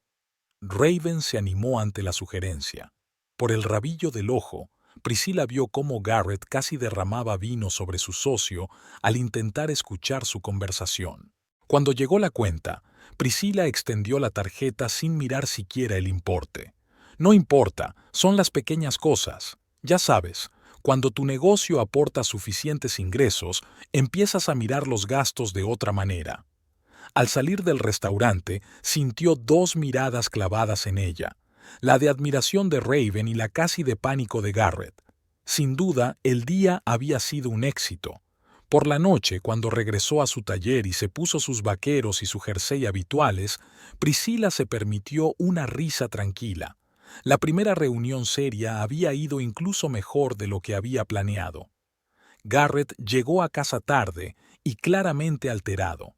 Raven se animó ante la sugerencia. Por el rabillo del ojo, Priscilla vio cómo Garrett casi derramaba vino sobre su socio al intentar escuchar su conversación. Cuando llegó la cuenta, Priscilla extendió la tarjeta sin mirar siquiera el importe. «No importa, son las pequeñas cosas. Ya sabes, cuando tu negocio aporta suficientes ingresos, empiezas a mirar los gastos de otra manera». Al salir del restaurante, sintió dos miradas clavadas en ella, la de admiración de Raven y la casi de pánico de Garrett. Sin duda, el día había sido un éxito. Por la noche, cuando regresó a su taller y se puso sus vaqueros y su jersey habituales, Priscilla se permitió una risa tranquila. La primera reunión seria había ido incluso mejor de lo que había planeado. Garrett llegó a casa tarde y claramente alterado.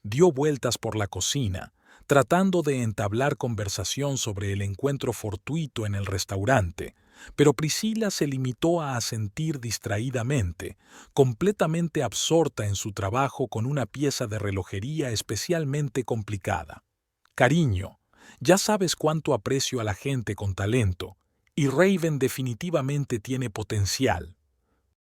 Dio vueltas por la cocina, tratando de entablar conversación sobre el encuentro fortuito en el restaurante, pero Priscilla se limitó a asentir distraídamente, completamente absorta en su trabajo con una pieza de relojería especialmente complicada. «Cariño, ya sabes cuánto aprecio a la gente con talento, y Raven definitivamente tiene potencial».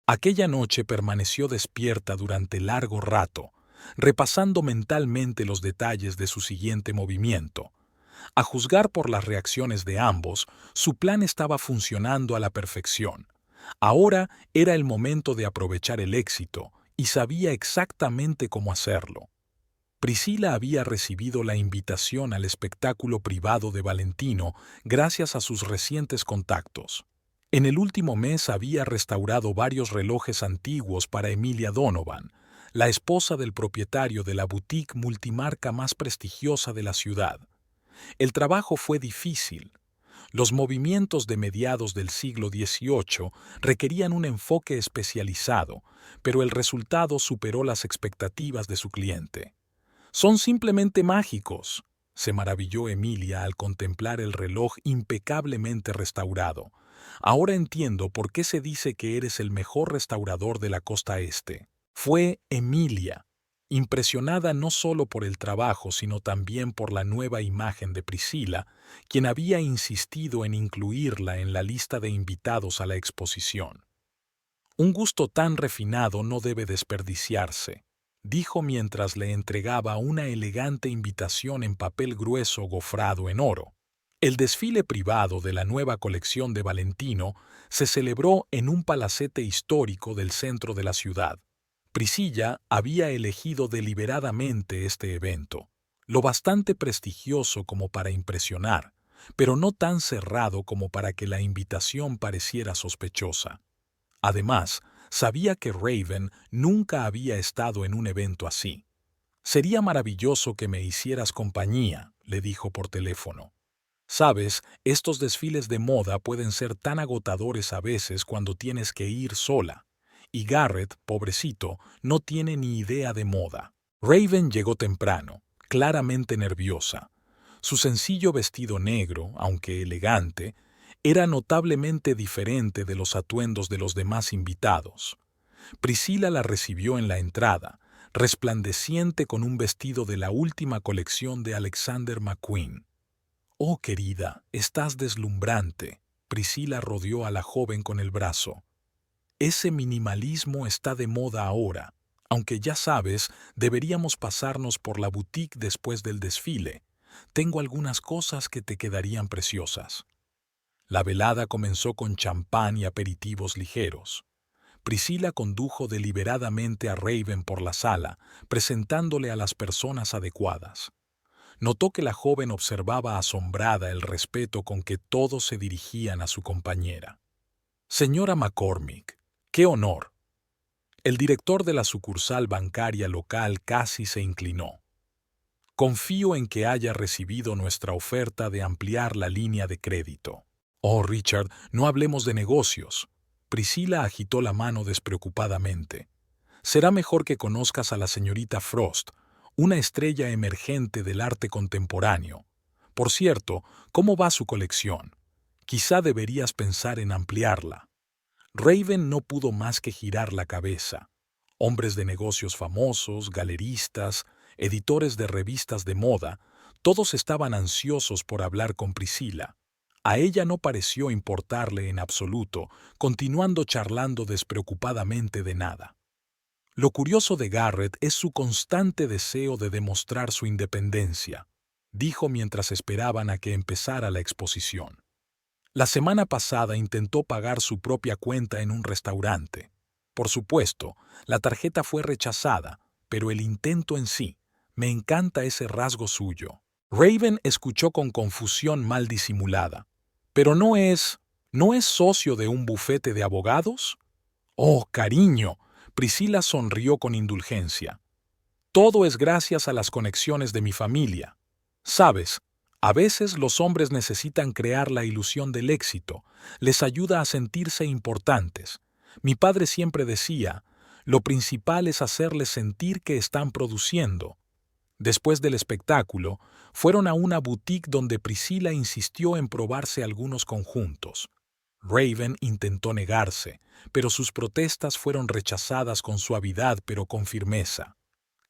Aquella noche permaneció despierta durante largo rato, repasando mentalmente los detalles de su siguiente movimiento. A juzgar por las reacciones de ambos, su plan estaba funcionando a la perfección. Ahora era el momento de aprovechar el éxito, y sabía exactamente cómo hacerlo. Priscilla había recibido la invitación al espectáculo privado de Valentino gracias a sus recientes contactos. En el último mes había restaurado varios relojes antiguos para Emilia Donovan, la esposa del propietario de la boutique multimarca más prestigiosa de la ciudad. El trabajo fue difícil. Los movimientos de mediados del siglo XVIII requerían un enfoque especializado, pero el resultado superó las expectativas de su cliente. «Son simplemente mágicos», se maravilló Emilia al contemplar el reloj impecablemente restaurado. «Ahora entiendo por qué se dice que eres el mejor restaurador de la costa este». Fue Emilia, impresionada no solo por el trabajo, sino también por la nueva imagen de Priscila, quien había insistido en incluirla en la lista de invitados a la exposición. «Un gusto tan refinado no debe desperdiciarse», dijo mientras le entregaba una elegante invitación en papel grueso gofrado en oro. El desfile privado de la nueva colección de Valentino se celebró en un palacete histórico del centro de la ciudad. Priscilla había elegido deliberadamente este evento, lo bastante prestigioso como para impresionar, pero no tan cerrado como para que la invitación pareciera sospechosa. Además, sabía que Raven nunca había estado en un evento así. «Sería maravilloso que me hicieras compañía», le dijo por teléfono. «Sabes, estos desfiles de moda pueden ser tan agotadores a veces cuando tienes que ir sola. Y Garrett, pobrecito, no tiene ni idea de moda». Raven llegó temprano, claramente nerviosa. Su sencillo vestido negro, aunque elegante, era notablemente diferente de los atuendos de los demás invitados. Priscila la recibió en la entrada, resplandeciente con un vestido de la última colección de Alexander McQueen. «Oh, querida, estás deslumbrante», Priscila rodeó a la joven con el brazo. «Ese minimalismo está de moda ahora, aunque ya sabes, deberíamos pasarnos por la boutique después del desfile. Tengo algunas cosas que te quedarían preciosas». La velada comenzó con champán y aperitivos ligeros. Priscila condujo deliberadamente a Raven por la sala, presentándole a las personas adecuadas. Notó que la joven observaba asombrada el respeto con que todos se dirigían a su compañera. «Señora McCormick, qué honor». El director de la sucursal bancaria local casi se inclinó. «Confío en que haya recibido nuestra oferta de ampliar la línea de crédito». «Oh, Richard, no hablemos de negocios». Priscila agitó la mano despreocupadamente. «Será mejor que conozcas a la señorita Frost, una estrella emergente del arte contemporáneo. Por cierto, ¿cómo va su colección? Quizá deberías pensar en ampliarla». Raven no pudo más que girar la cabeza. Hombres de negocios famosos, galeristas, editores de revistas de moda, todos estaban ansiosos por hablar con Priscila. A ella no pareció importarle en absoluto, continuando charlando despreocupadamente de nada. «Lo curioso de Garrett es su constante deseo de demostrar su independencia», dijo mientras esperaban a que empezara la exposición. «La semana pasada intentó pagar su propia cuenta en un restaurante. Por supuesto, la tarjeta fue rechazada, pero el intento en sí, me encanta ese rasgo suyo». Raven escuchó con confusión mal disimulada. «¿Pero no es socio de un bufete de abogados?» «Oh, cariño», Priscila sonrió con indulgencia. «Todo es gracias a las conexiones de mi familia. Sabes, a veces los hombres necesitan crear la ilusión del éxito, les ayuda a sentirse importantes. Mi padre siempre decía, lo principal es hacerles sentir que están produciendo». Después del espectáculo, fueron a una boutique donde Priscila insistió en probarse algunos conjuntos. Raven intentó negarse, pero sus protestas fueron rechazadas con suavidad pero con firmeza.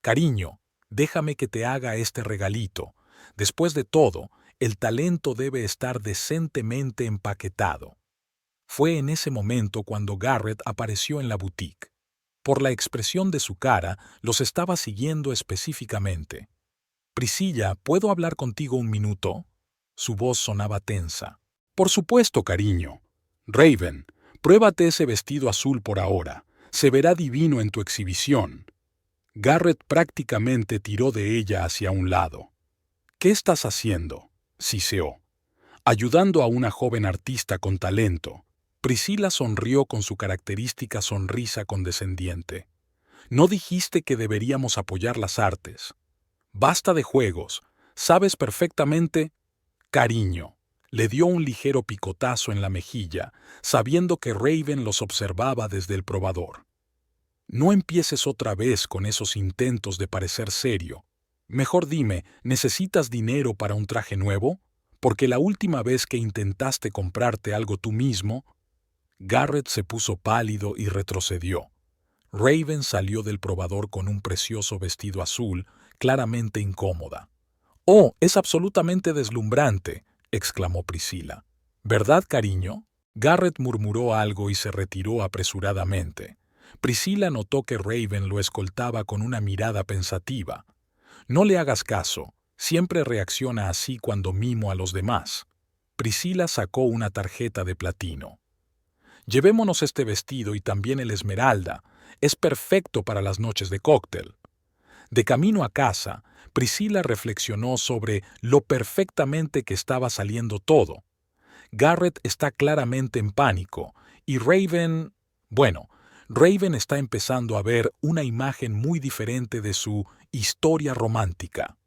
«Cariño, déjame que te haga este regalito. Después de todo, el talento debe estar decentemente empaquetado». Fue en ese momento cuando Garrett apareció en la boutique. Por la expresión de su cara, los estaba siguiendo específicamente. «Priscilla, ¿puedo hablar contigo un minuto?» Su voz sonaba tensa. «Por supuesto, cariño. Raven, pruébate ese vestido azul por ahora. Se verá divino en tu exhibición». Garrett prácticamente tiró de ella hacia un lado. «¿Qué estás haciendo?», siseó. «Ayudando a una joven artista con talento». Priscila sonrió con su característica sonrisa condescendiente. «¿No dijiste que deberíamos apoyar las artes? Basta de juegos. Sabes perfectamente, cariño. Le dio un ligero picotazo en la mejilla, sabiendo que Raven los observaba desde el probador. No empieces otra vez con esos intentos de parecer serio. Mejor dime, ¿necesitas dinero para un traje nuevo? Porque la última vez que intentaste comprarte algo tú mismo... Garrett se puso pálido y retrocedió. Raven salió del probador con un precioso vestido azul, claramente incómoda. «Oh, es absolutamente deslumbrante», exclamó Priscilla. «¿Verdad, cariño?» Garrett murmuró algo y se retiró apresuradamente. Priscilla notó que Raven lo escoltaba con una mirada pensativa. «No le hagas caso, siempre reacciona así cuando mimo a los demás». Priscilla sacó una tarjeta de platino. «Llevémonos este vestido y también el esmeralda. Es perfecto para las noches de cóctel». De camino a casa, Priscilla reflexionó sobre lo perfectamente que estaba saliendo todo. Garrett está claramente en pánico y Raven... Bueno, Raven está empezando a ver una imagen muy diferente de su historia romántica.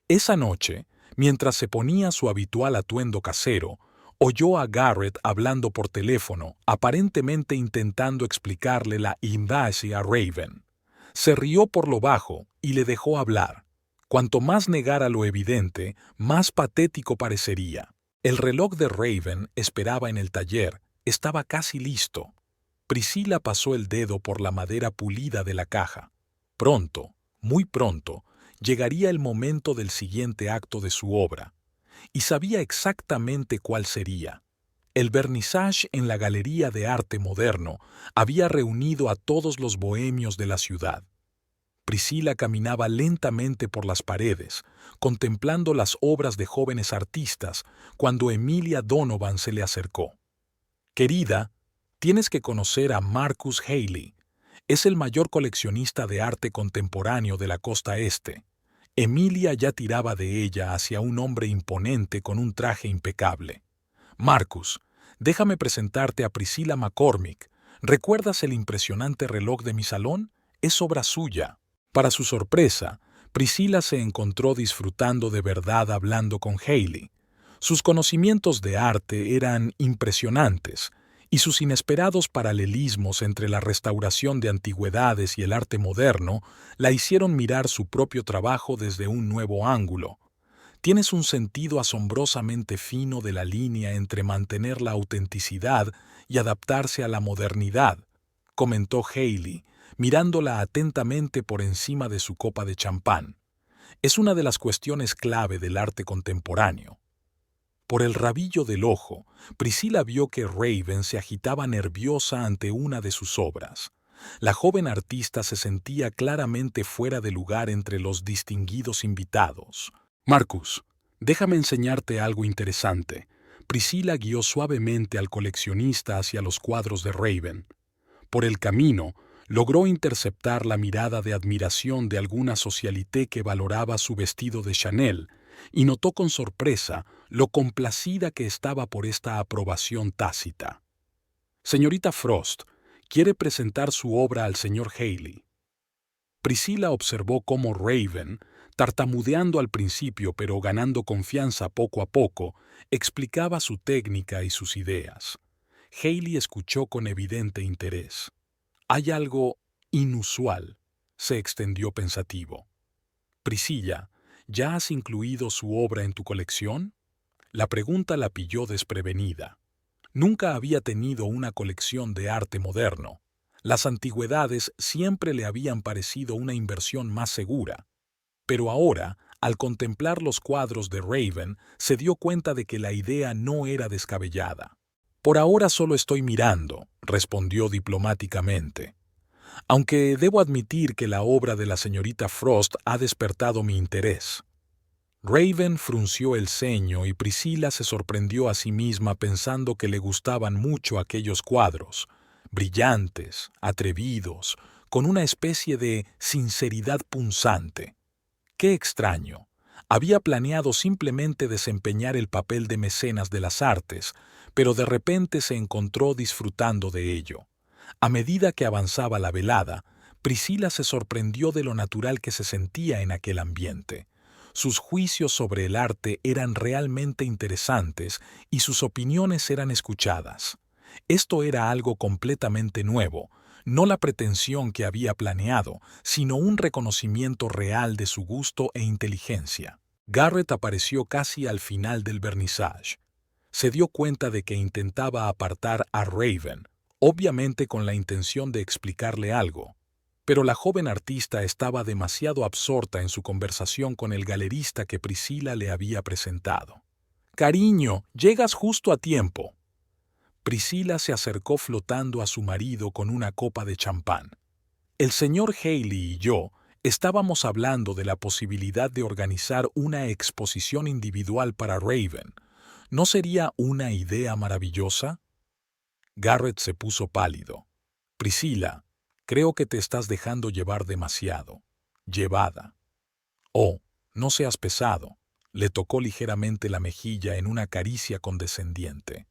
Esa noche, mientras se ponía su habitual atuendo casero, oyó a Garrett hablando por teléfono, aparentemente intentando explicarle la invasión a Raven. Se rió por lo bajo y le dejó hablar. Cuanto más negara lo evidente, más patético parecería. El reloj de Raven esperaba en el taller, estaba casi listo. Priscilla pasó el dedo por la madera pulida de la caja. Pronto, muy pronto, llegaría el momento del siguiente acto de su obra, y sabía exactamente cuál sería. El vernissage en la Galería de Arte Moderno había reunido a todos los bohemios de la ciudad. Priscilla caminaba lentamente por las paredes, contemplando las obras de jóvenes artistas, cuando Emilia Donovan se le acercó. «Querida, tienes que conocer a Marcus Haley. Es el mayor coleccionista de arte contemporáneo de la costa este». Emilia ya tiraba de ella hacia un hombre imponente con un traje impecable. «Marcus, déjame presentarte a Priscilla McCormick. ¿Recuerdas el impresionante reloj de mi salón? Es obra suya». Para su sorpresa, Priscilla se encontró disfrutando de verdad hablando con Haley. Sus conocimientos de arte eran impresionantes, y sus inesperados paralelismos entre la restauración de antigüedades y el arte moderno la hicieron mirar su propio trabajo desde un nuevo ángulo. «Tienes un sentido asombrosamente fino de la línea entre mantener la autenticidad y adaptarse a la modernidad», comentó Haley, mirándola atentamente por encima de su copa de champán. «Es una de las cuestiones clave del arte contemporáneo». Por el rabillo del ojo, Priscilla vio que Raven se agitaba nerviosa ante una de sus obras. La joven artista se sentía claramente fuera de lugar entre los distinguidos invitados. «Marcus, déjame enseñarte algo interesante». Priscilla guió suavemente al coleccionista hacia los cuadros de Raven. Por el camino, logró interceptar la mirada de admiración de alguna socialité que valoraba su vestido de Chanel, y notó con sorpresa lo complacida que estaba por esta aprobación tácita. «Señorita Frost, quiere presentar su obra al señor Haley». Priscilla observó cómo Raven, tartamudeando al principio pero ganando confianza poco a poco, explicaba su técnica y sus ideas. Haley escuchó con evidente interés. «Hay algo inusual», se extendió pensativo. «Priscilla, ¿ya has incluido su obra en tu colección?». La pregunta la pilló desprevenida. Nunca había tenido una colección de arte moderno. Las antigüedades siempre le habían parecido una inversión más segura. Pero ahora, al contemplar los cuadros de Raven, se dio cuenta de que la idea no era descabellada. «Por ahora solo estoy mirando», respondió diplomáticamente. «Aunque debo admitir que la obra de la señorita Frost ha despertado mi interés». Raven frunció el ceño y Priscilla se sorprendió a sí misma pensando que le gustaban mucho aquellos cuadros, brillantes, atrevidos, con una especie de sinceridad punzante. Qué extraño. Había planeado simplemente desempeñar el papel de mecenas de las artes, pero de repente se encontró disfrutando de ello. A medida que avanzaba la velada, Priscilla se sorprendió de lo natural que se sentía en aquel ambiente. Sus juicios sobre el arte eran realmente interesantes y sus opiniones eran escuchadas. Esto era algo completamente nuevo, no la pretensión que había planeado, sino un reconocimiento real de su gusto e inteligencia. Garrett apareció casi al final del vernissage. Se dio cuenta de que intentaba apartar a Raven, obviamente con la intención de explicarle algo. Pero la joven artista estaba demasiado absorta en su conversación con el galerista que Priscilla le había presentado. «Cariño, llegas justo a tiempo». Priscilla se acercó flotando a su marido con una copa de champán. El señor Haley y yo estábamos hablando de la posibilidad de organizar una exposición individual para Raven. ¿No sería una idea maravillosa? Garrett se puso pálido. Priscilla, creo que te estás dejando llevar demasiado. Llevada. Oh, no seas pesado. Le tocó ligeramente la mejilla en una caricia condescendiente.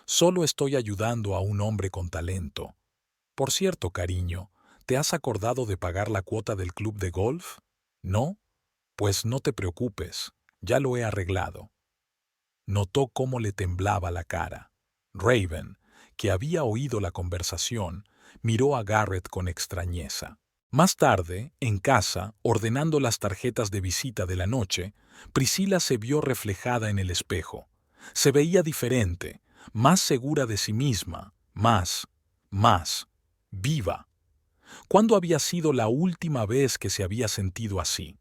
Solo estoy ayudando a un hombre con talento. Por cierto, cariño, ¿te has acordado de pagar la cuota del club de golf? ¿No? Pues no te preocupes, ya lo he arreglado. Notó cómo le temblaba la cara. Raven, que había oído la conversación, miró a Garrett con extrañeza. Más tarde, en casa, ordenando las tarjetas de visita de la noche, Priscilla se vio reflejada en el espejo. Se veía diferente, más segura de sí misma, más viva. ¿Cuándo había sido la última vez que se había sentido así?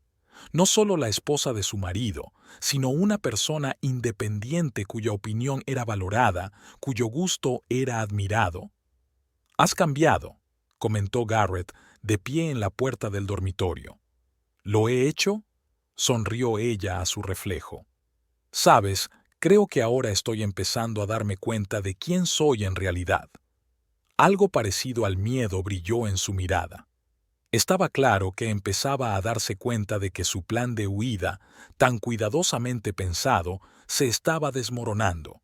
No solo la esposa de su marido, sino una persona independiente cuya opinión era valorada, cuyo gusto era admirado. «Has cambiado», comentó Garrett, de pie en la puerta del dormitorio. «¿Lo he hecho?», sonrió ella a su reflejo. «Sabes, creo que ahora estoy empezando a darme cuenta de quién soy en realidad». Algo parecido al miedo brilló en su mirada. Estaba claro que empezaba a darse cuenta de que su plan de huida, tan cuidadosamente pensado, se estaba desmoronando.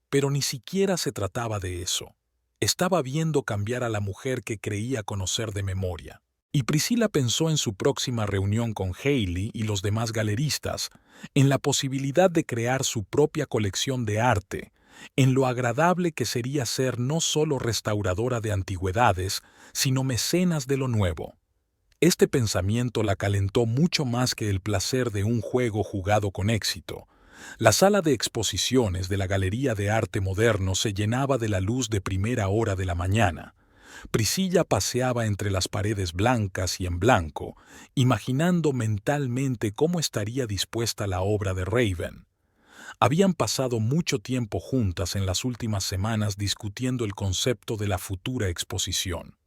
Pero ni siquiera se trataba de eso. Estaba viendo cambiar a la mujer que creía conocer de memoria. Y Priscilla pensó en su próxima reunión con Haley y los demás galeristas, en la posibilidad de crear su propia colección de arte, en lo agradable que sería ser no solo restauradora de antigüedades, sino mecenas de lo nuevo. Este pensamiento la calentó mucho más que el placer de un juego jugado con éxito. La sala de exposiciones de la Galería de Arte Moderno se llenaba de la luz de primera hora de la mañana. Priscilla paseaba entre las paredes blancas y en blanco, imaginando mentalmente cómo estaría dispuesta la obra de Raven. Habían pasado mucho tiempo juntas en las últimas semanas discutiendo el concepto de la futura exposición.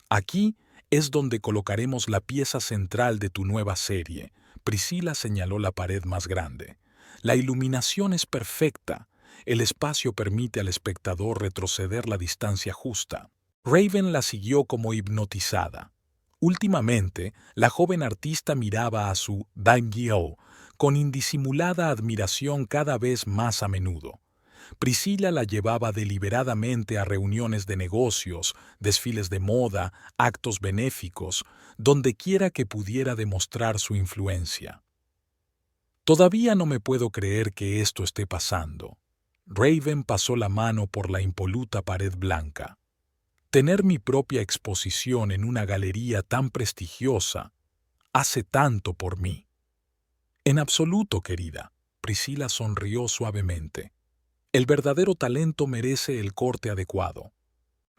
«Aquí es donde colocaremos la pieza central de tu nueva serie», Priscilla señaló la pared más grande. «La iluminación es perfecta. El espacio permite al espectador retroceder la distancia justa». Raven la siguió como hipnotizada. Últimamente, la joven artista miraba a su daimyo con indisimulada admiración cada vez más a menudo. Priscilla la llevaba deliberadamente a reuniones de negocios, desfiles de moda, actos benéficos, dondequiera que pudiera demostrar su influencia. «Todavía no me puedo creer que esto esté pasando». Raven pasó la mano por la impoluta pared blanca. «Tener mi propia exposición en una galería tan prestigiosa hace tanto por mí». «En absoluto, querida», Priscilla sonrió suavemente. «El verdadero talento merece el corte adecuado».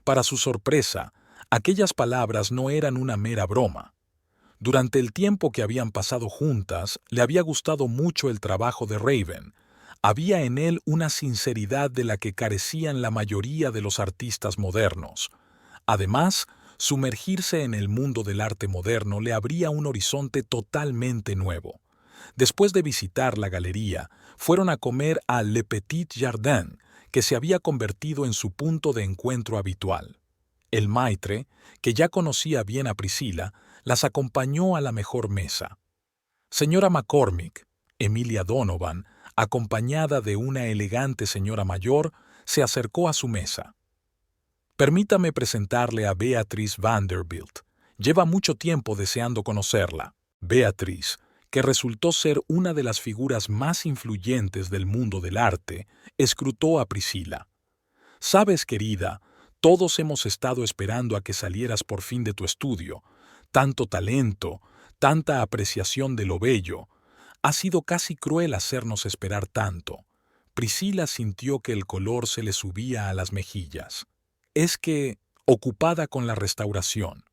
Para su sorpresa, aquellas palabras no eran una mera broma. Durante el tiempo que habían pasado juntas, le había gustado mucho el trabajo de Raven. Había en él una sinceridad de la que carecían la mayoría de los artistas modernos. Además, sumergirse en el mundo del arte moderno le abría un horizonte totalmente nuevo. Después de visitar la galería, fueron a comer a Le Petit Jardin, que se había convertido en su punto de encuentro habitual. El maitre, que ya conocía bien a Priscilla, las acompañó a la mejor mesa. Señora McCormick, Emilia Donovan, acompañada de una elegante señora mayor, se acercó a su mesa. «Permítame presentarle a Beatrice Vanderbilt. Lleva mucho tiempo deseando conocerla». Beatrice, que resultó ser una de las figuras más influyentes del mundo del arte, escrutó a Priscilla. «Sabes, querida, todos hemos estado esperando a que salieras por fin de tu estudio. Tanto talento, tanta apreciación de lo bello. Ha sido casi cruel hacernos esperar tanto». Priscilla sintió que el color se le subía a las mejillas. «Es que, ocupada con la restauración».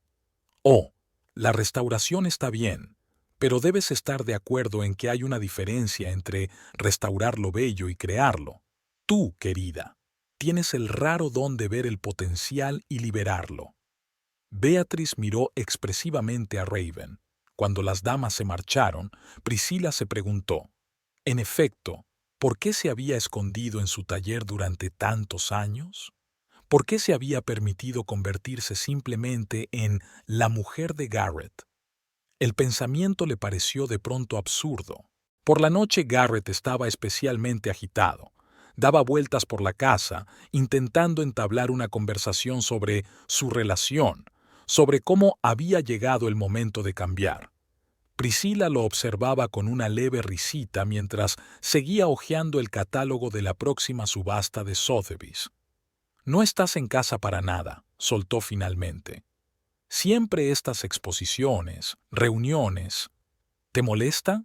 «Oh, la restauración está bien, pero debes estar de acuerdo en que hay una diferencia entre restaurar lo bello y crearlo. Tú, querida, tienes el raro don de ver el potencial y liberarlo». Beatriz miró expresivamente a Raven. Cuando las damas se marcharon, Priscilla se preguntó, en efecto, ¿por qué se había escondido en su taller durante tantos años? ¿Por qué se había permitido convertirse simplemente en la mujer de Garrett? El pensamiento le pareció de pronto absurdo. Por la noche Garrett estaba especialmente agitado. Daba vueltas por la casa, intentando entablar una conversación sobre su relación, sobre cómo había llegado el momento de cambiar. Priscilla lo observaba con una leve risita mientras seguía hojeando el catálogo de la próxima subasta de Sotheby's. «No estás en casa para nada», soltó finalmente. «Siempre estas exposiciones, reuniones. ¿Te molesta?»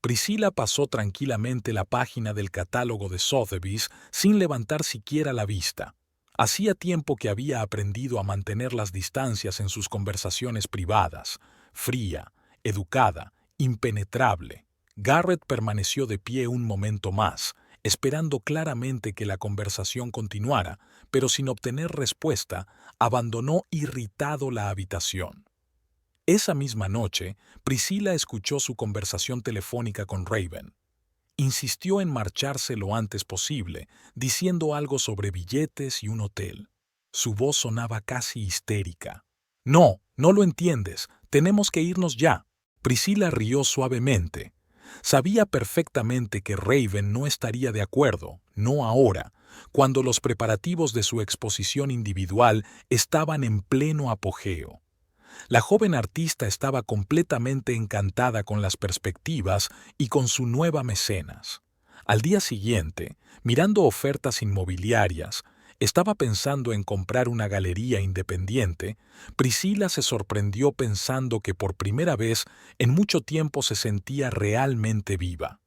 Priscilla pasó tranquilamente la página del catálogo de Sotheby's sin levantar siquiera la vista. Hacía tiempo que había aprendido a mantener las distancias en sus conversaciones privadas, fría, educada, impenetrable. Garrett permaneció de pie un momento más, esperando claramente que la conversación continuara, pero sin obtener respuesta, abandonó irritado la habitación. Esa misma noche, Priscilla escuchó su conversación telefónica con Raven. Insistió en marcharse lo antes posible, diciendo algo sobre billetes y un hotel. Su voz sonaba casi histérica. «No, no lo entiendes. Tenemos que irnos ya». Priscilla rió suavemente. Sabía perfectamente que Raven no estaría de acuerdo, no ahora, cuando los preparativos de su exposición individual estaban en pleno apogeo. La joven artista estaba completamente encantada con las perspectivas y con su nueva mecenas. Al día siguiente, mirando ofertas inmobiliarias, estaba pensando en comprar una galería independiente. Priscilla se sorprendió pensando que por primera vez en mucho tiempo se sentía realmente viva.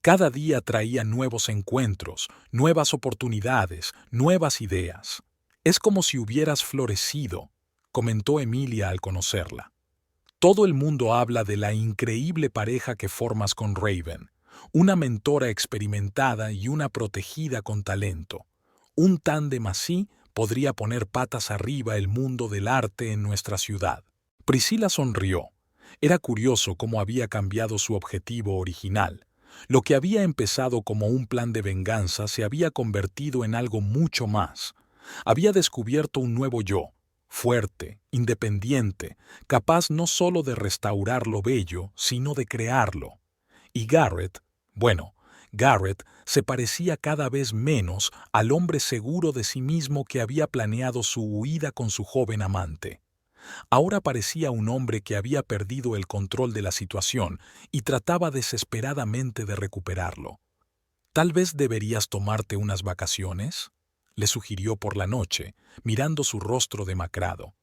Cada día traía nuevos encuentros, nuevas oportunidades, nuevas ideas. «Es como si hubieras florecido», comentó Emilia al conocerla. «Todo el mundo habla de la increíble pareja que formas con Raven, una mentora experimentada y una protegida con talento. Un tándem así podría poner patas arriba el mundo del arte en nuestra ciudad». Priscilla sonrió. Era curioso cómo había cambiado su objetivo original. Lo que había empezado como un plan de venganza se había convertido en algo mucho más. Había descubierto un nuevo yo, fuerte, independiente, capaz no solo de restaurar lo bello, sino de crearlo. Y Garrett se parecía cada vez menos al hombre seguro de sí mismo que había planeado su huida con su joven amante. Ahora parecía un hombre que había perdido el control de la situación y trataba desesperadamente de recuperarlo. «Tal vez deberías tomarte unas vacaciones», le sugirió por la noche, mirando su rostro demacrado.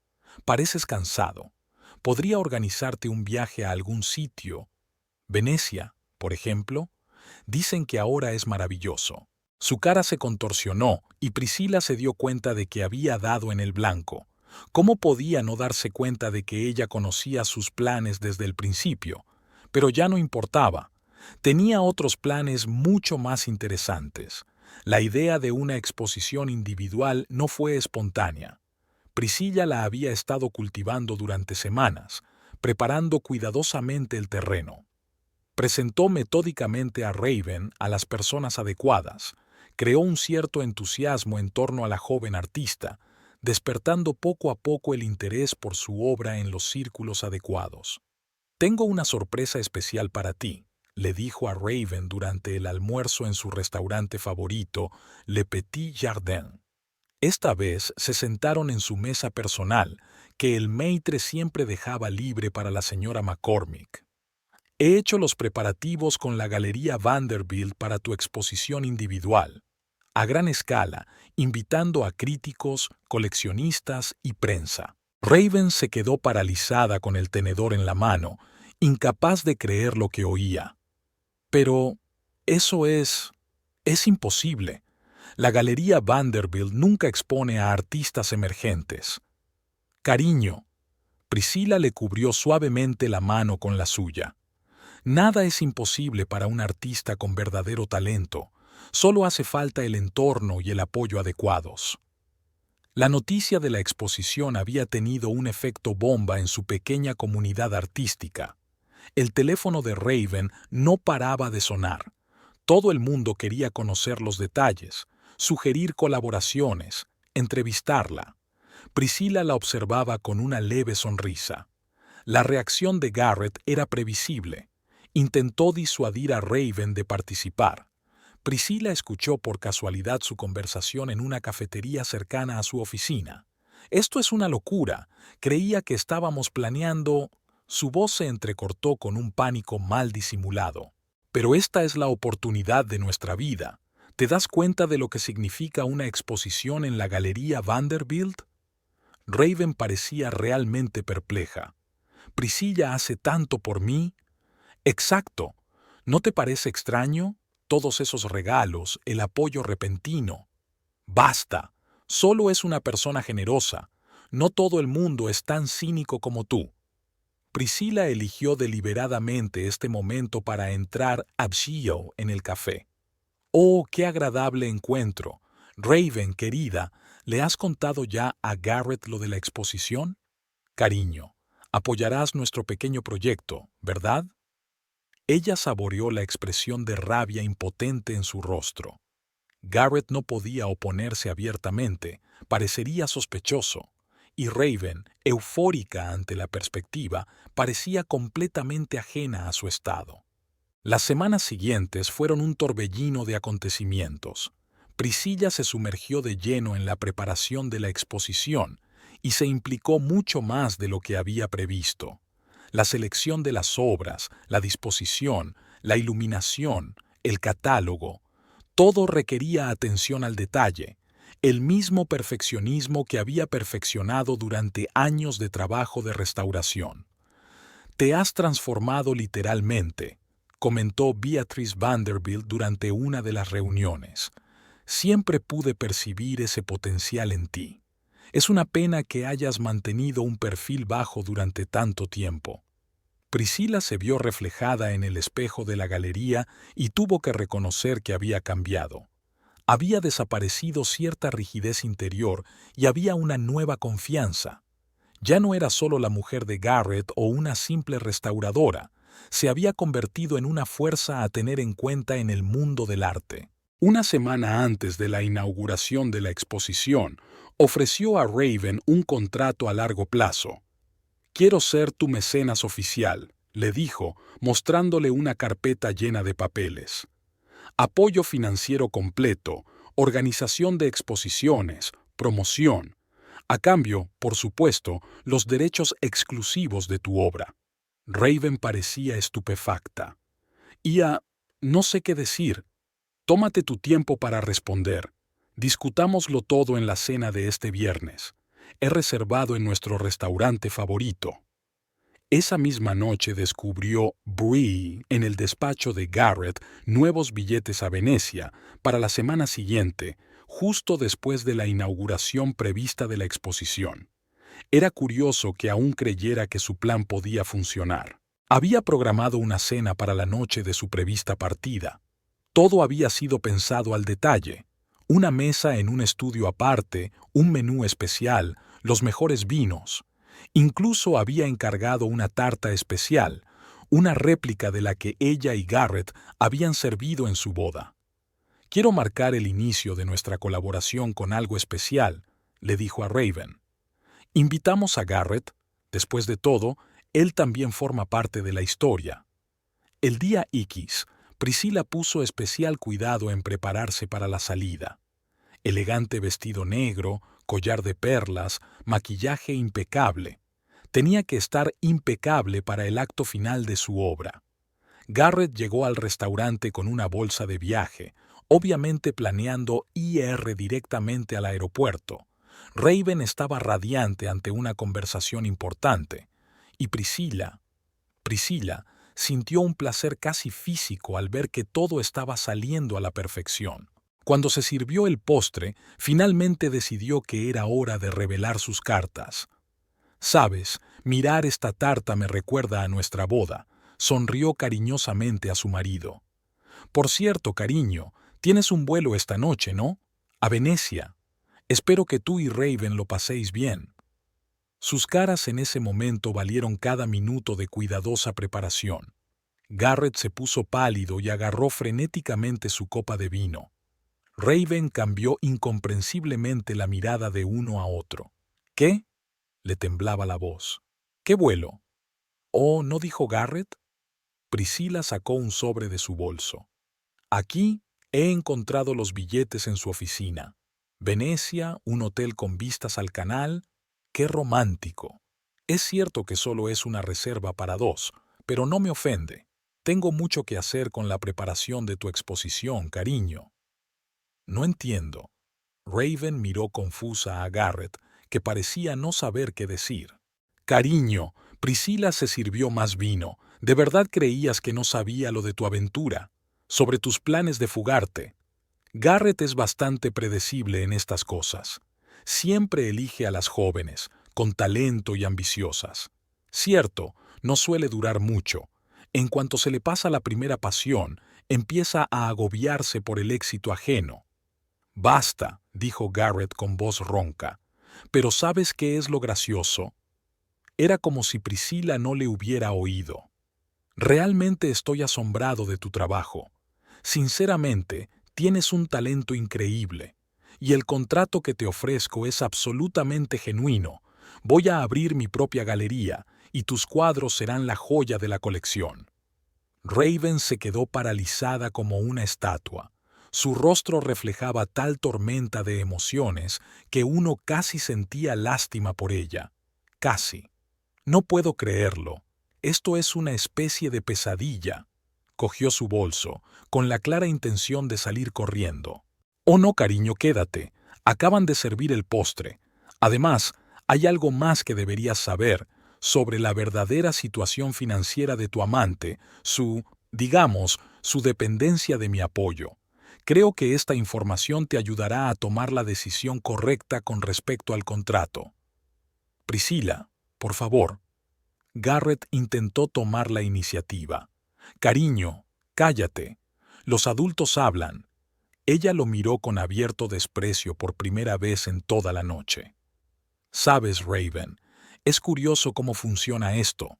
«Pareces cansado. Podría organizarte un viaje a algún sitio. Venecia, por ejemplo. Dicen que ahora es maravilloso». Su cara se contorsionó y Priscilla se dio cuenta de que había dado en el blanco. ¿Cómo podía no darse cuenta de que ella conocía sus planes desde el principio? Pero ya no importaba. Tenía otros planes mucho más interesantes. La idea de una exposición individual no fue espontánea. Priscilla la había estado cultivando durante semanas, preparando cuidadosamente el terreno. Presentó metódicamente a Raven a las personas adecuadas, creó un cierto entusiasmo en torno a la joven artista, despertando poco a poco el interés por su obra en los círculos adecuados. «Tengo una sorpresa especial para ti», le dijo a Raven durante el almuerzo en su restaurante favorito, Le Petit Jardin. Esta vez se sentaron en su mesa personal, que el maître siempre dejaba libre para la señora McCormick. He hecho los preparativos con la Galería Vanderbilt para tu exposición individual, a gran escala, invitando a críticos, coleccionistas y prensa. Raven se quedó paralizada con el tenedor en la mano, incapaz de creer lo que oía. Pero eso es imposible. La Galería Vanderbilt nunca expone a artistas emergentes. Cariño. Priscila le cubrió suavemente la mano con la suya. Nada es imposible para un artista con verdadero talento. Solo hace falta el entorno y el apoyo adecuados. La noticia de la exposición había tenido un efecto bomba en su pequeña comunidad artística. El teléfono de Raven no paraba de sonar. Todo el mundo quería conocer los detalles, sugerir colaboraciones, entrevistarla. Priscila la observaba con una leve sonrisa. La reacción de Garrett era previsible. Intentó disuadir a Raven de participar. Priscila escuchó por casualidad su conversación en una cafetería cercana a su oficina. «Esto es una locura. Creía que estábamos planeando...» Su voz se entrecortó con un pánico mal disimulado. «Pero esta es la oportunidad de nuestra vida. ¿Te das cuenta de lo que significa una exposición en la Galería Vanderbilt?» Raven parecía realmente perpleja. «Priscilla hace tanto por mí». «Exacto. ¿No te parece extraño? Todos esos regalos, el apoyo repentino». «Basta. Solo es una persona generosa. No todo el mundo es tan cínico como tú». Priscila eligió deliberadamente este momento para entrar absio en el café. «Oh, qué agradable encuentro. Raven, querida, ¿le has contado ya a Garrett lo de la exposición? Cariño, apoyarás nuestro pequeño proyecto, ¿verdad?» Ella saboreó la expresión de rabia impotente en su rostro. Garrett no podía oponerse abiertamente, parecería sospechoso, y Raven, eufórica ante la perspectiva, parecía completamente ajena a su estado. Las semanas siguientes fueron un torbellino de acontecimientos. Priscilla se sumergió de lleno en la preparación de la exposición y se implicó mucho más de lo que había previsto. La selección de las obras, la disposición, la iluminación, el catálogo, todo requería atención al detalle, el mismo perfeccionismo que había perfeccionado durante años de trabajo de restauración. «Te has transformado literalmente», comentó Beatrice Vanderbilt durante una de las reuniones. «Siempre pude percibir ese potencial en ti. Es una pena que hayas mantenido un perfil bajo durante tanto tiempo». Priscila se vio reflejada en el espejo de la galería y tuvo que reconocer que había cambiado. Había desaparecido cierta rigidez interior y había una nueva confianza. Ya no era solo la mujer de Garrett o una simple restauradora, se había convertido en una fuerza a tener en cuenta en el mundo del arte. Una semana antes de la inauguración de la exposición, ofreció a Raven un contrato a largo plazo. «Quiero ser tu mecenas oficial», le dijo, mostrándole una carpeta llena de papeles. «Apoyo financiero completo, organización de exposiciones, promoción. A cambio, por supuesto, los derechos exclusivos de tu obra». Raven parecía estupefacta. No sé qué decir. Tómate tu tiempo para responder. Discutámoslo todo en la cena de este viernes. He reservado en nuestro restaurante favorito». Esa misma noche descubrió Bree en el despacho de Garrett nuevos billetes a Venecia para la semana siguiente, justo después de la inauguración prevista de la exposición. Era curioso que aún creyera que su plan podía funcionar. Había programado una cena para la noche de su prevista partida. Todo había sido pensado al detalle. Una mesa en un estudio aparte, un menú especial, los mejores vinos. Incluso había encargado una tarta especial, una réplica de la que ella y Garrett habían servido en su boda. «Quiero marcar el inicio de nuestra colaboración con algo especial», le dijo a Raven. «Invitamos a Garrett. Después de todo, él también forma parte de la historia». El día X, Priscila puso especial cuidado en prepararse para la salida. Elegante vestido negro, collar de perlas, maquillaje impecable. Tenía que estar impecable para el acto final de su obra. Garrett llegó al restaurante con una bolsa de viaje, obviamente planeando ir directamente al aeropuerto. Raven estaba radiante ante una conversación importante, y Priscilla sintió un placer casi físico al ver que todo estaba saliendo a la perfección. Cuando se sirvió el postre, finalmente decidió que era hora de revelar sus cartas. «Sabes, mirar esta tarta me recuerda a nuestra boda», sonrió cariñosamente a su marido. «Por cierto, cariño, tienes un vuelo esta noche, ¿no? A Venecia. Espero que tú y Raven lo paséis bien». Sus caras en ese momento valieron cada minuto de cuidadosa preparación. Garrett se puso pálido y agarró frenéticamente su copa de vino. Raven cambió incomprensiblemente la mirada de uno a otro. «¿Qué?», le temblaba la voz. «¿Qué vuelo?». «Oh, ¿no dijo Garrett?». Priscilla sacó un sobre de su bolso. «Aquí he encontrado los billetes en su oficina. Venecia, un hotel con vistas al canal. ¡Qué romántico! Es cierto que solo es una reserva para dos, pero no me ofende. Tengo mucho que hacer con la preparación de tu exposición, cariño». «No entiendo». Raven miró confusa a Garrett, que parecía no saber qué decir. «Cariño, Priscilla se sirvió más vino. ¿De verdad creías que no sabía lo de tu aventura? Sobre tus planes de fugarte». Garrett es bastante predecible en estas cosas. Siempre elige a las jóvenes, con talento y ambiciosas. Cierto, no suele durar mucho. En cuanto se le pasa la primera pasión, empieza a agobiarse por el éxito ajeno. «Basta», dijo Garrett con voz ronca. «Pero ¿sabes qué es lo gracioso?». Era como si Priscilla no le hubiera oído. «Realmente estoy asombrado de tu trabajo. Sinceramente, tienes un talento increíble. Y el contrato que te ofrezco es absolutamente genuino. Voy a abrir mi propia galería y tus cuadros serán la joya de la colección». Raven se quedó paralizada como una estatua. Su rostro reflejaba tal tormenta de emociones que uno casi sentía lástima por ella. Casi. «No puedo creerlo. Esto es una especie de pesadilla». Cogió su bolso, con la clara intención de salir corriendo. «Oh no, cariño, quédate. Acaban de servir el postre. Además, hay algo más que deberías saber sobre la verdadera situación financiera de tu amante, digamos, su dependencia de mi apoyo. Creo que esta información te ayudará a tomar la decisión correcta con respecto al contrato». «Priscilla, por favor». Garrett intentó tomar la iniciativa. «Cariño, cállate. Los adultos hablan». Ella lo miró con abierto desprecio por primera vez en toda la noche. «Sabes, Raven, es curioso cómo funciona esto.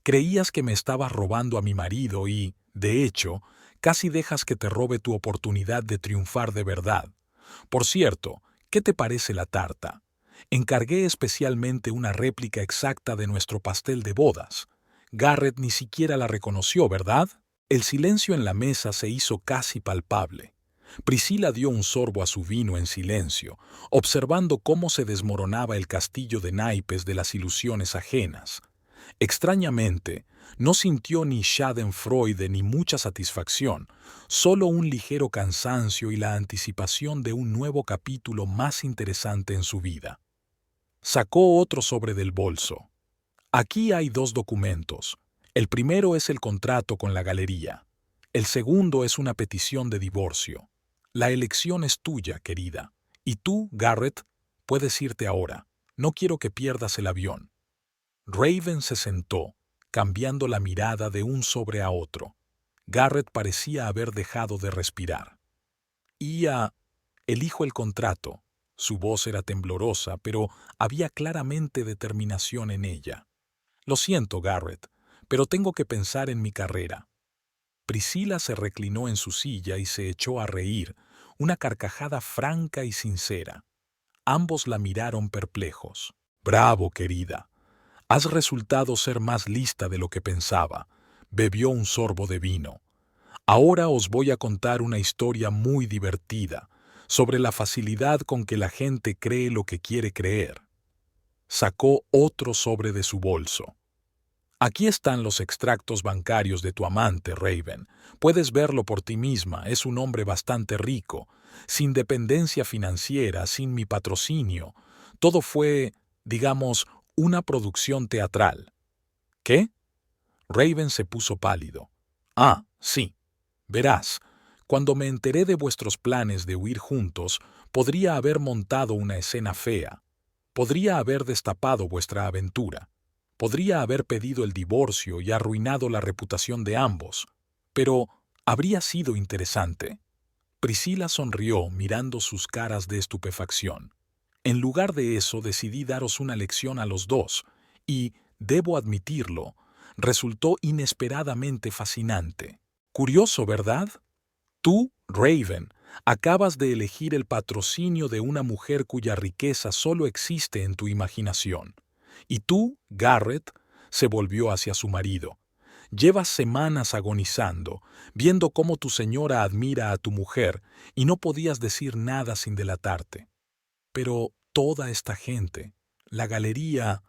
Creías que me estabas robando a mi marido y, de hecho, casi dejas que te robe tu oportunidad de triunfar de verdad. Por cierto, ¿qué te parece la tarta? Encargué especialmente una réplica exacta de nuestro pastel de bodas. Garrett ni siquiera la reconoció, ¿verdad?». El silencio en la mesa se hizo casi palpable. Priscilla dio un sorbo a su vino en silencio, observando cómo se desmoronaba el castillo de naipes de las ilusiones ajenas. Extrañamente, no sintió ni schadenfreude ni mucha satisfacción, solo un ligero cansancio y la anticipación de un nuevo capítulo más interesante en su vida. Sacó otro sobre del bolso. «Aquí hay 2 documentos. El primero es el contrato con la galería. El segundo es una petición de divorcio. La elección es tuya, querida. Y tú, Garrett, puedes irte ahora. No quiero que pierdas el avión». Raven se sentó, cambiando la mirada de un sobre a otro. Garrett parecía haber dejado de respirar. «Elijo el contrato». Su voz era temblorosa, pero había claramente determinación en ella. «Lo siento, Garrett, pero tengo que pensar en mi carrera». Priscilla se reclinó en su silla y se echó a reír, una carcajada franca y sincera. Ambos la miraron perplejos. «Bravo, querida. Has resultado ser más lista de lo que pensaba». Bebió un sorbo de vino. «Ahora os voy a contar una historia muy divertida sobre la facilidad con que la gente cree lo que quiere creer». Sacó otro sobre de su bolso. Aquí están los extractos bancarios de tu amante, Raven. Puedes verlo por ti misma, es un hombre bastante rico, sin dependencia financiera, sin mi patrocinio. Todo fue, digamos, una producción teatral. ¿Qué? Raven se puso pálido. Ah, sí. Verás, cuando me enteré de vuestros planes de huir juntos, podría haber montado una escena fea. Podría haber destapado vuestra aventura. Podría haber pedido el divorcio y arruinado la reputación de ambos. Pero habría sido interesante. Priscila sonrió mirando sus caras de estupefacción. En lugar de eso decidí daros una lección a los dos, y, debo admitirlo, resultó inesperadamente fascinante. Curioso, ¿verdad? Tú, Raven, acabas de elegir el patrocinio de una mujer cuya riqueza solo existe en tu imaginación. Y tú, Garrett, se volvió hacia su marido. Llevas semanas agonizando, viendo cómo tu señora admira a tu mujer y no podías decir nada sin delatarte. Pero toda esta gente, la galería...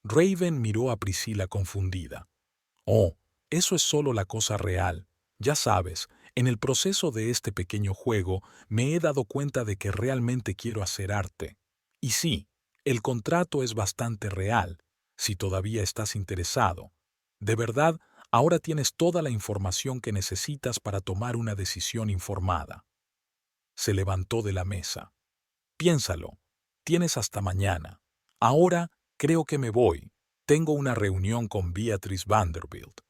Raven miró a Priscila confundida. Oh, eso es solo la cosa real. Ya sabes, en el proceso de este pequeño juego me he dado cuenta de que realmente quiero hacer arte. Y sí, el contrato es bastante real, si todavía estás interesado. De verdad, ahora tienes toda la información que necesitas para tomar una decisión informada. Se levantó de la mesa. Piénsalo. Tienes hasta mañana. Ahora creo que me voy. Tengo una reunión con Beatrice Vanderbilt.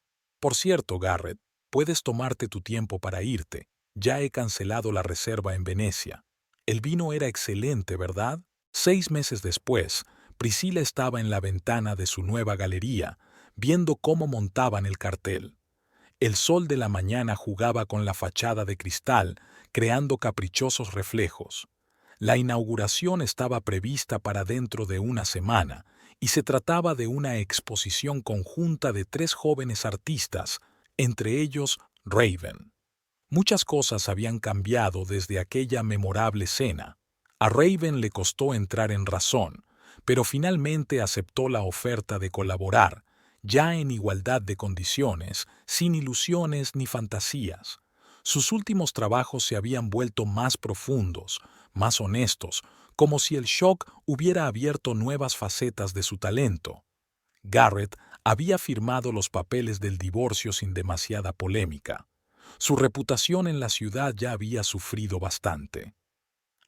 Por cierto, Garrett, puedes tomarte tu tiempo para irte. Ya he cancelado la reserva en Venecia. El vino era excelente, ¿verdad? 6 meses después, Priscila estaba en la ventana de su nueva galería, viendo cómo montaban el cartel. El sol de la mañana jugaba con la fachada de cristal, creando caprichosos reflejos. La inauguración estaba prevista para dentro de una semana, y se trataba de una exposición conjunta de 3 jóvenes artistas, entre ellos Raven. Muchas cosas habían cambiado desde aquella memorable cena. A Raven le costó entrar en razón, pero finalmente aceptó la oferta de colaborar, ya en igualdad de condiciones, sin ilusiones ni fantasías. Sus últimos trabajos se habían vuelto más profundos, más honestos, como si el shock hubiera abierto nuevas facetas de su talento. Garrett había firmado los papeles del divorcio sin demasiada polémica. Su reputación en la ciudad ya había sufrido bastante.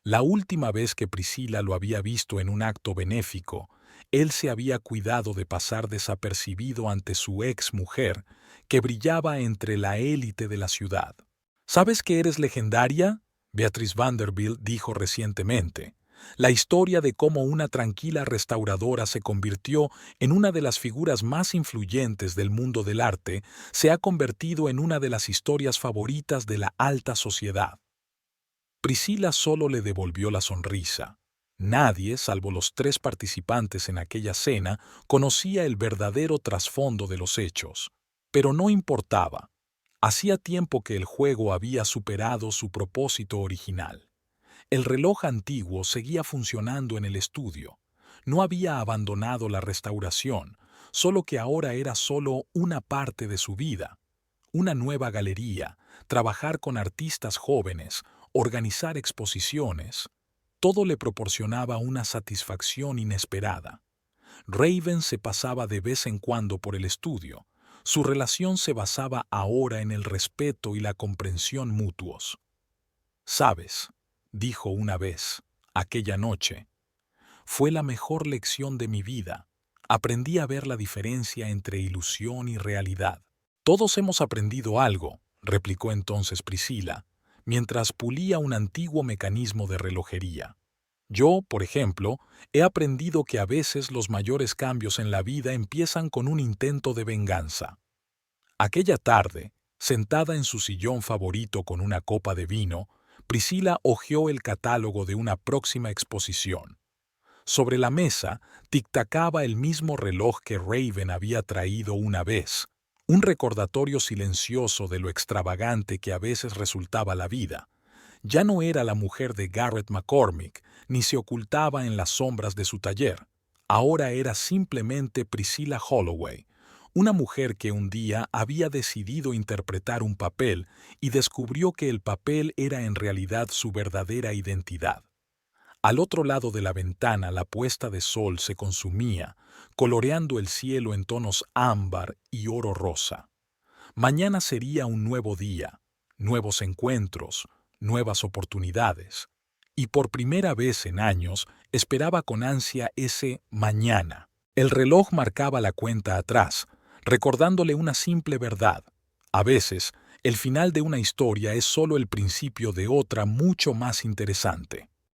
La última vez que Priscila lo había visto en un acto benéfico, él se había cuidado de pasar desapercibido ante su ex mujer, que brillaba entre la élite de la ciudad. ¿Sabes que eres legendaria?, Beatrice Vanderbilt dijo recientemente. La historia de cómo una tranquila restauradora se convirtió en una de las figuras más influyentes del mundo del arte se ha convertido en una de las historias favoritas de la alta sociedad. Priscila solo le devolvió la sonrisa. Nadie, salvo los 3 participantes en aquella cena, conocía el verdadero trasfondo de los hechos. Pero no importaba. Hacía tiempo que el juego había superado su propósito original. El reloj antiguo seguía funcionando en el estudio. No había abandonado la restauración, solo que ahora era solo una parte de su vida. Una nueva galería, trabajar con artistas jóvenes, organizar exposiciones. Todo le proporcionaba una satisfacción inesperada. Raven se pasaba de vez en cuando por el estudio. Su relación se basaba ahora en el respeto y la comprensión mutuos. «Sabes», dijo una vez, aquella noche, «fue la mejor lección de mi vida. Aprendí a ver la diferencia entre ilusión y realidad». «Todos hemos aprendido algo», replicó entonces Priscila, mientras pulía un antiguo mecanismo de relojería. «Yo, por ejemplo, he aprendido que a veces los mayores cambios en la vida empiezan con un intento de venganza». Aquella tarde, sentada en su sillón favorito con una copa de vino, Priscila hojeó el catálogo de una próxima exposición. Sobre la mesa tic-tacaba el mismo reloj que Raven había traído una vez, un recordatorio silencioso de lo extravagante que a veces resultaba la vida. Ya no era la mujer de Garrett McCormick, ni se ocultaba en las sombras de su taller. Ahora era simplemente Priscilla Holloway, Una mujer que un día había decidido interpretar un papel y descubrió que el papel era en realidad su verdadera identidad. Al otro lado de la ventana la puesta de sol se consumía, coloreando el cielo en tonos ámbar y oro rosa. Mañana sería un nuevo día, nuevos encuentros, nuevas oportunidades. Y por primera vez en años esperaba con ansia ese mañana. El reloj marcaba la cuenta atrás, recordándole una simple verdad. A veces, el final de una historia es solo el principio de otra mucho más interesante.